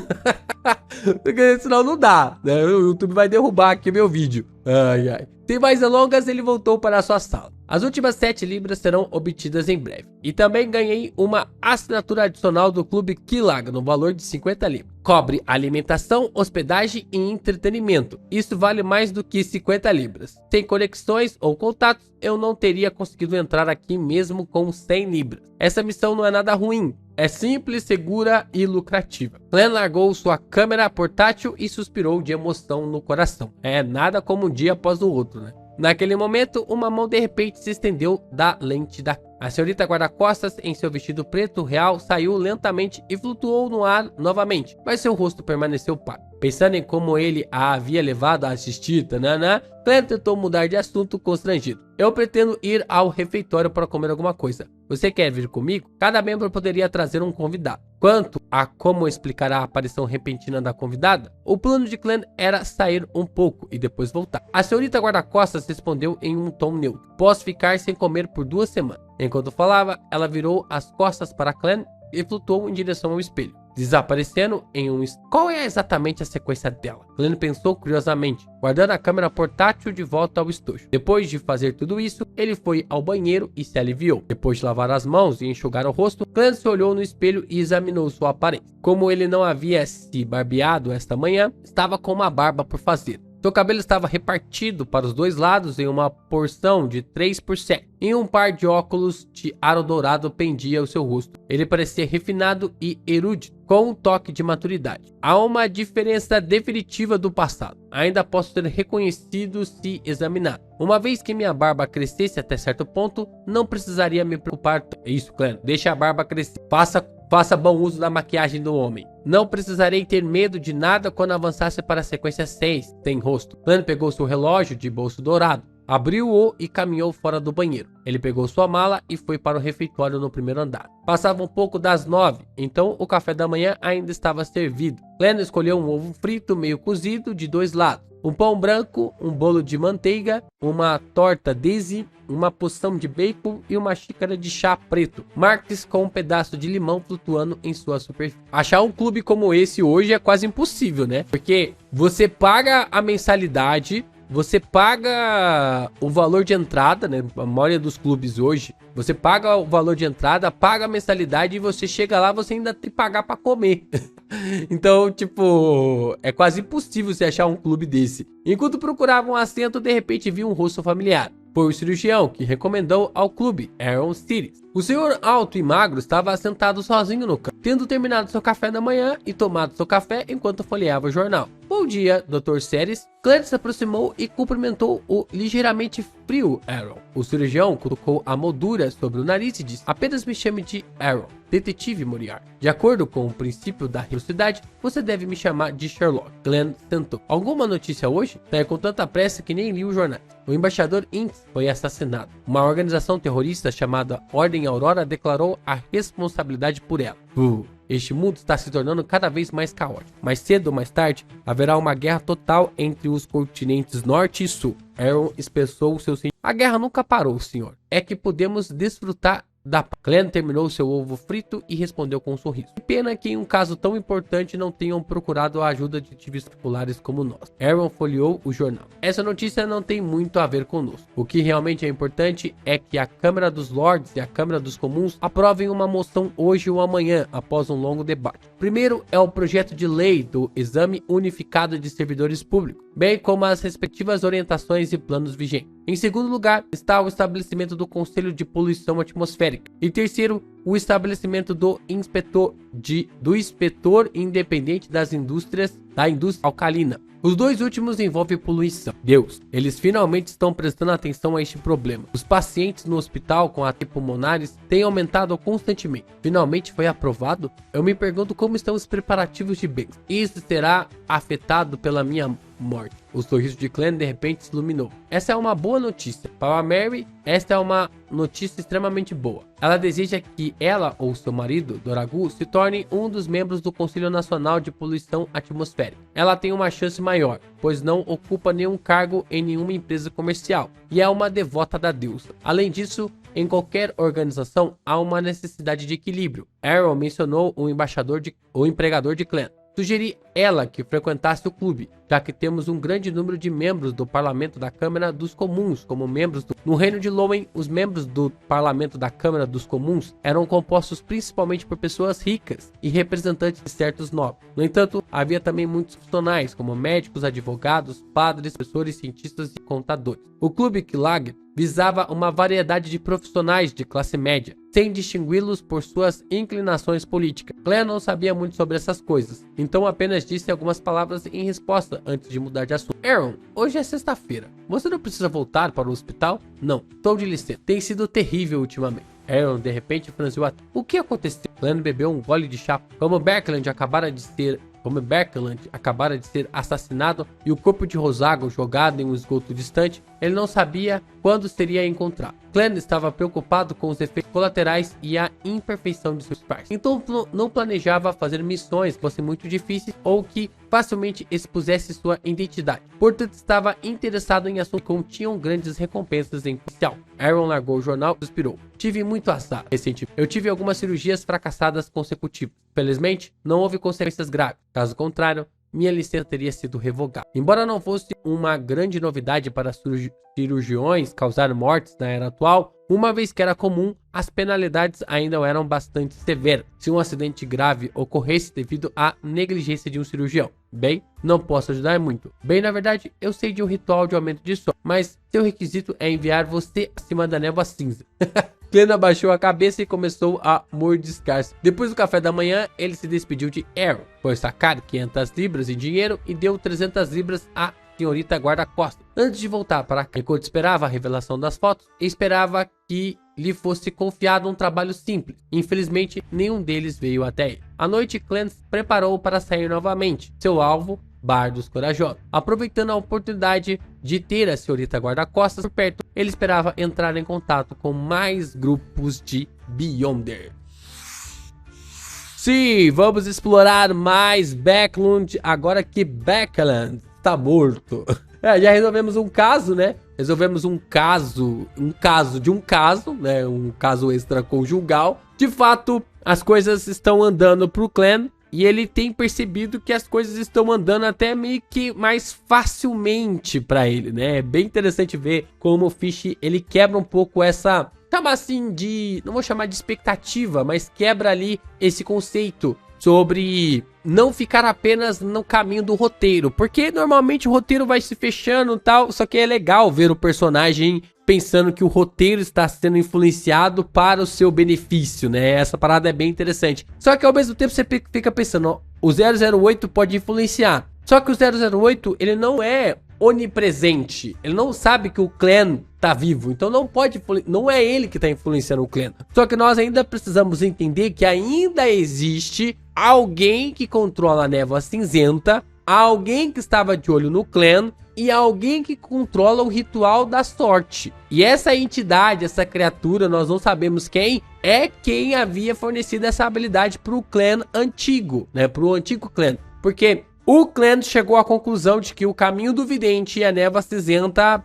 B: Porque senão não dá, né? O YouTube vai derrubar aqui meu vídeo. Ai, ai. Sem mais delongas, ele voltou para a sua sala. As últimas 7 libras serão obtidas em breve. E também ganhei uma assinatura adicional do Clube Kilag no valor de 50 libras. Cobre alimentação, hospedagem e entretenimento. Isso vale mais do que 50 libras. Sem conexões ou contatos, eu não teria conseguido entrar aqui mesmo com 100 libras. Essa missão não é nada ruim. É simples, segura e lucrativa. Clan largou sua câmera portátil e suspirou de emoção no coração. É nada como um dia após o outro, né? Naquele momento, uma mão de repente se estendeu da lente da... A senhorita guarda-costas, em seu vestido preto real, saiu lentamente e flutuou no ar novamente, mas seu rosto permaneceu pálido. Pensando em como ele a havia levado a assistir, Clan tentou mudar de assunto constrangido. Eu pretendo ir ao refeitório para comer alguma coisa. Você quer vir comigo? Cada membro poderia trazer um convidado. Quanto a como explicar a aparição repentina da convidada, o plano de Clan era sair um pouco e depois voltar. A senhorita guarda-costas respondeu em um tom neutro. Posso ficar sem comer por 2 semanas. Enquanto falava, ela virou as costas para Clan e flutuou em direção ao espelho, desaparecendo em um... Qual é exatamente a sequência dela? Clan pensou curiosamente, guardando a câmera portátil de volta ao estojo. Depois de fazer tudo isso, ele foi ao banheiro e se aliviou. Depois de lavar as mãos e enxugar o rosto, Clan se olhou no espelho e examinou sua aparência. Como ele não havia se barbeado esta manhã, estava com uma barba por fazer. Seu cabelo estava repartido para os dois lados em uma porção de 3%. Em um par de óculos de aro dourado pendia o seu rosto. Ele parecia refinado e erudito, com um toque de maturidade. Há uma diferença definitiva do passado. Ainda posso ser reconhecido se examinado. Uma vez que minha barba crescesse até certo ponto, não precisaria me preocupar. Isso, Clan, deixa a barba crescer. Faça bom uso da maquiagem do homem. Não precisarei ter medo de nada quando avançasse para a sequência 6, sem rosto. Clan pegou seu relógio de bolso dourado, abriu-o e caminhou fora do banheiro. Ele pegou sua mala e foi para o refeitório no primeiro andar. Passava um pouco das 9, então o café da manhã ainda estava servido. Clan escolheu um ovo frito meio cozido de dois lados, um pão branco, um bolo de manteiga, uma torta Daisy, uma porção de bacon e uma xícara de chá preto, Marques com um pedaço de limão flutuando em sua superfície. Achar um clube como esse hoje é quase impossível, né? Porque você paga a mensalidade, você paga o valor de entrada, né? A maioria dos clubes hoje, você paga o valor de entrada, paga a mensalidade e você chega lá, você ainda tem que pagar para comer. Então, tipo, é quase impossível você achar um clube desse. Enquanto procurava um assento, de repente vi um rosto familiar. Foi o cirurgião que recomendou ao clube, Aaron Cities. O senhor alto e magro estava sentado sozinho no canto, tendo terminado seu café da manhã e tomado seu café enquanto folheava o jornal. Bom dia, Dr. Ceres. Clan se aproximou e cumprimentou o ligeiramente frio Aaron. O cirurgião colocou a moldura sobre o nariz e disse: apenas me chame de Aaron, detetive Moriarty. De acordo com o princípio da reciprocidade, você deve me chamar de Sherlock. Glenn tentou. Alguma notícia hoje? Saiu com tanta pressa que nem li o jornal. O embaixador Inks foi assassinado. Uma organização terrorista chamada Ordem Aurora declarou a responsabilidade por ela. Este mundo está se tornando cada vez mais caótico. Mais cedo ou mais tarde, haverá uma guerra total entre os continentes norte e sul. Aaron expressou seu sentimento. A guerra nunca parou, senhor. É que podemos desfrutar da paz. Glenn terminou seu ovo frito e respondeu com um sorriso. Que pena que em um caso tão importante não tenham procurado a ajuda de detetives populares como nós. Aaron folheou o jornal. Essa notícia não tem muito a ver conosco. O que realmente é importante é que a Câmara dos Lords e a Câmara dos Comuns aprovem uma moção hoje ou amanhã, após um longo debate. Primeiro é o projeto de lei do Exame Unificado de Servidores Públicos, bem como as respectivas orientações e planos vigentes. Em segundo lugar, está o estabelecimento do Conselho de Poluição Atmosférica. E terceiro, o estabelecimento do inspetor independente da indústria alcalina. Os dois últimos envolvem poluição. Deus, eles finalmente estão prestando atenção a este problema. Os pacientes no hospital com ataques pulmonares têm aumentado constantemente. Finalmente foi aprovado? Eu me pergunto como estão os preparativos de bens. Isso será afetado pela minha morte. O sorriso de Clan de repente se iluminou. Essa é uma boa notícia. Para a Mary, esta é uma notícia extremamente boa. Ela deseja que ela ou seu marido, Doragu, se torne um dos membros do Conselho Nacional de Poluição Atmosférica. Ela tem uma chance maior, pois não ocupa nenhum cargo em nenhuma empresa comercial e é uma devota da deusa. Além disso, em qualquer organização há uma necessidade de equilíbrio. Aaron mencionou o empregador de Clan. Sugeri ela que frequentasse o clube, já que temos um grande número de membros do Parlamento da Câmara dos Comuns como membros No Reino de Lowen, os membros do Parlamento da Câmara dos Comuns eram compostos principalmente por pessoas ricas e representantes de certos nobres. No entanto, havia também muitos profissionais, como médicos, advogados, padres, professores, cientistas e contadores. O Clube Killag visava uma variedade de profissionais de classe média, sem distingui-los por suas inclinações políticas. Claire não sabia muito sobre essas coisas, então apenas disse algumas palavras em resposta antes de mudar de assunto. Aaron, hoje é sexta-feira. Você não precisa voltar para o hospital? Não, estou de licença. Tem sido terrível ultimamente. Aaron de repente franziu a... O que aconteceu? Claire bebeu um gole de chá. Como Berkeland acabara de ser assassinado e o corpo de Rosago jogado em um esgoto distante, ele não sabia quando seria encontrado. Clan estava preocupado com os efeitos colaterais e a imperfeição de seus pais. Então não planejava fazer missões que fossem muito difíceis ou que facilmente expusesse sua identidade. Portanto, estava interessado em assuntos que continham grandes recompensas em potencial. Aaron largou o jornal e suspirou. Tive muito azar recentemente. Eu tive algumas cirurgias fracassadas consecutivas. Felizmente, não houve consequências graves. Caso contrário, minha licença teria sido revogada. Embora não fosse uma grande novidade para cirurgiões causar mortes na era atual, uma vez que era comum, as penalidades ainda eram bastante severas se um acidente grave ocorresse devido à negligência de um cirurgião. Bem, não posso ajudar muito. Bem, na verdade, eu sei de um ritual de aumento de sorte, mas seu requisito é enviar você acima da névoa cinza. Clan abaixou a cabeça e começou a mordiscar-se. Depois do café da manhã, ele se despediu de Aaron, foi sacar 500 libras em dinheiro e deu 300 libras a senhorita guarda-costas. Antes de voltar para cá, enquanto esperava a revelação das fotos, esperava que lhe fosse confiado um trabalho simples. Infelizmente, nenhum deles veio até ele. À noite, Clan se preparou para sair novamente. Seu alvo, Bar dos Corajosos. Aproveitando a oportunidade de ter a senhorita guarda-costas por perto, ele esperava entrar em contato com mais grupos de Beyonders. Sim, vamos explorar mais Backlund agora que Backland está morto. Já resolvemos um caso, né? Resolvemos um caso, né? Um caso extraconjugal. De fato, as coisas estão andando pro clã e ele tem percebido que as coisas estão andando até meio que mais facilmente para ele, né? É bem interessante ver como o Fish, ele quebra um pouco essa, chama assim de, não vou chamar de expectativa, mas quebra ali esse conceito sobre não ficar apenas no caminho do roteiro, porque normalmente o roteiro vai se fechando e tal, só que é legal ver o personagem pensando que o roteiro está sendo influenciado para o seu benefício, né? Essa parada é bem interessante. Só que ao mesmo tempo você fica pensando, ó, o 008 pode influenciar, só que o 008 ele não é onipresente, ele não sabe que o clã tá vivo, então não é ele que tá influenciando o clã. Só que nós ainda precisamos entender que ainda existe alguém que controla a névoa cinzenta, alguém que estava de olho no clã e alguém que controla o ritual da sorte. E essa entidade, essa criatura, nós não sabemos quem é, quem havia fornecido essa habilidade para o clã antigo, né? Para o antigo clã, porque o clã chegou à conclusão de que o caminho do vidente e a névoa cinzenta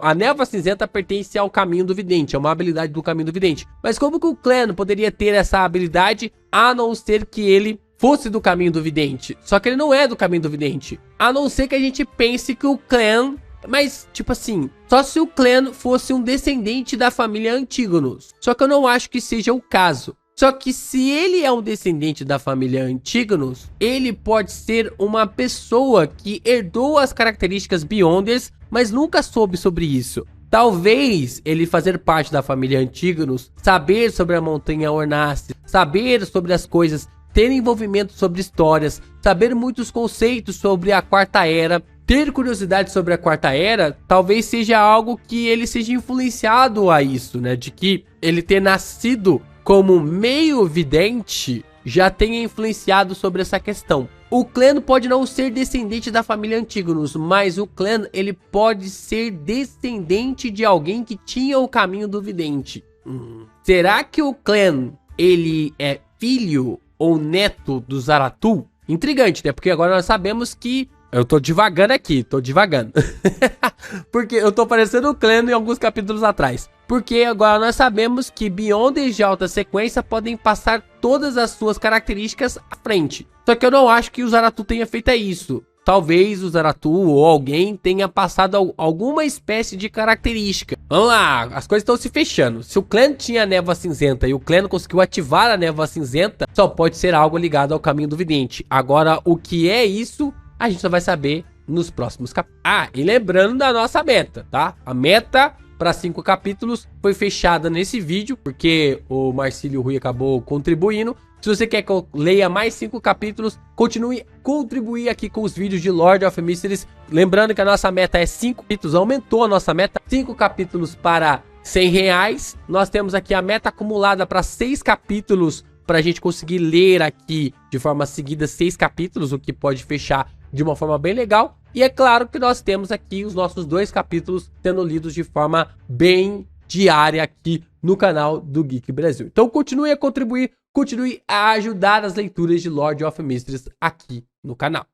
B: a névoa cinzenta pertence ao caminho do vidente, é uma habilidade do caminho do vidente. Mas como que o clã poderia ter essa habilidade a não ser que ele fosse do caminho do vidente? Só que ele não é do caminho do vidente, a não ser que a gente pense que o clã, mas tipo assim, só se o clã fosse um descendente da família Antígonos. Só que eu não acho que seja o caso. Só que se ele é um descendente da família Antígonos, ele pode ser uma pessoa que herdou as características Beyonders, mas nunca soube sobre isso. Talvez ele fazer parte da família Antígonos, saber sobre a montanha Ornace, saber sobre as coisas, ter envolvimento sobre histórias, saber muitos conceitos sobre a Quarta Era, ter curiosidade sobre a Quarta Era, talvez seja algo que ele seja influenciado a isso, né? De que ele ter nascido como meio vidente já tenha influenciado sobre essa questão. O clã pode não ser descendente da família Antígonos, mas o clã ele pode ser descendente de alguém que tinha o caminho do vidente. Será que o clã ele é filho ou neto do Zaratul? Intrigante, né? Porque agora nós sabemos que eu tô divagando aqui, porque eu tô parecendo o clã em alguns capítulos atrás. Porque agora nós sabemos que Beyonders de alta sequência podem passar todas as suas características à frente. Só que eu não acho que o Zaratul tenha feito isso. Talvez o Zaratul ou alguém tenha passado alguma espécie de característica. Vamos lá, as coisas estão se fechando. Se o clã tinha a névoa cinzenta e o clã conseguiu ativar a névoa cinzenta, só pode ser algo ligado ao caminho do vidente. Agora, o que é isso, a gente só vai saber nos próximos capítulos. Ah, e lembrando da nossa meta, tá? A meta para 5 capítulos foi fechada nesse vídeo, porque o Marcílio Rui acabou contribuindo. Se você quer que eu leia mais 5 capítulos, continue a contribuir aqui com os vídeos de Lord of Mysteries. Lembrando que a nossa meta é 5 capítulos, aumentou a nossa meta, 5 capítulos para R$100. Nós temos aqui a meta acumulada para 6 capítulos, para a gente conseguir ler aqui de forma seguida 6 capítulos, o que pode fechar de uma forma bem legal. E é claro que nós temos aqui os nossos 2 capítulos sendo lidos de forma bem diária aqui no canal do Geek Brasil. Então continue a contribuir, continue a ajudar as leituras de Lord of Mysteries aqui no canal.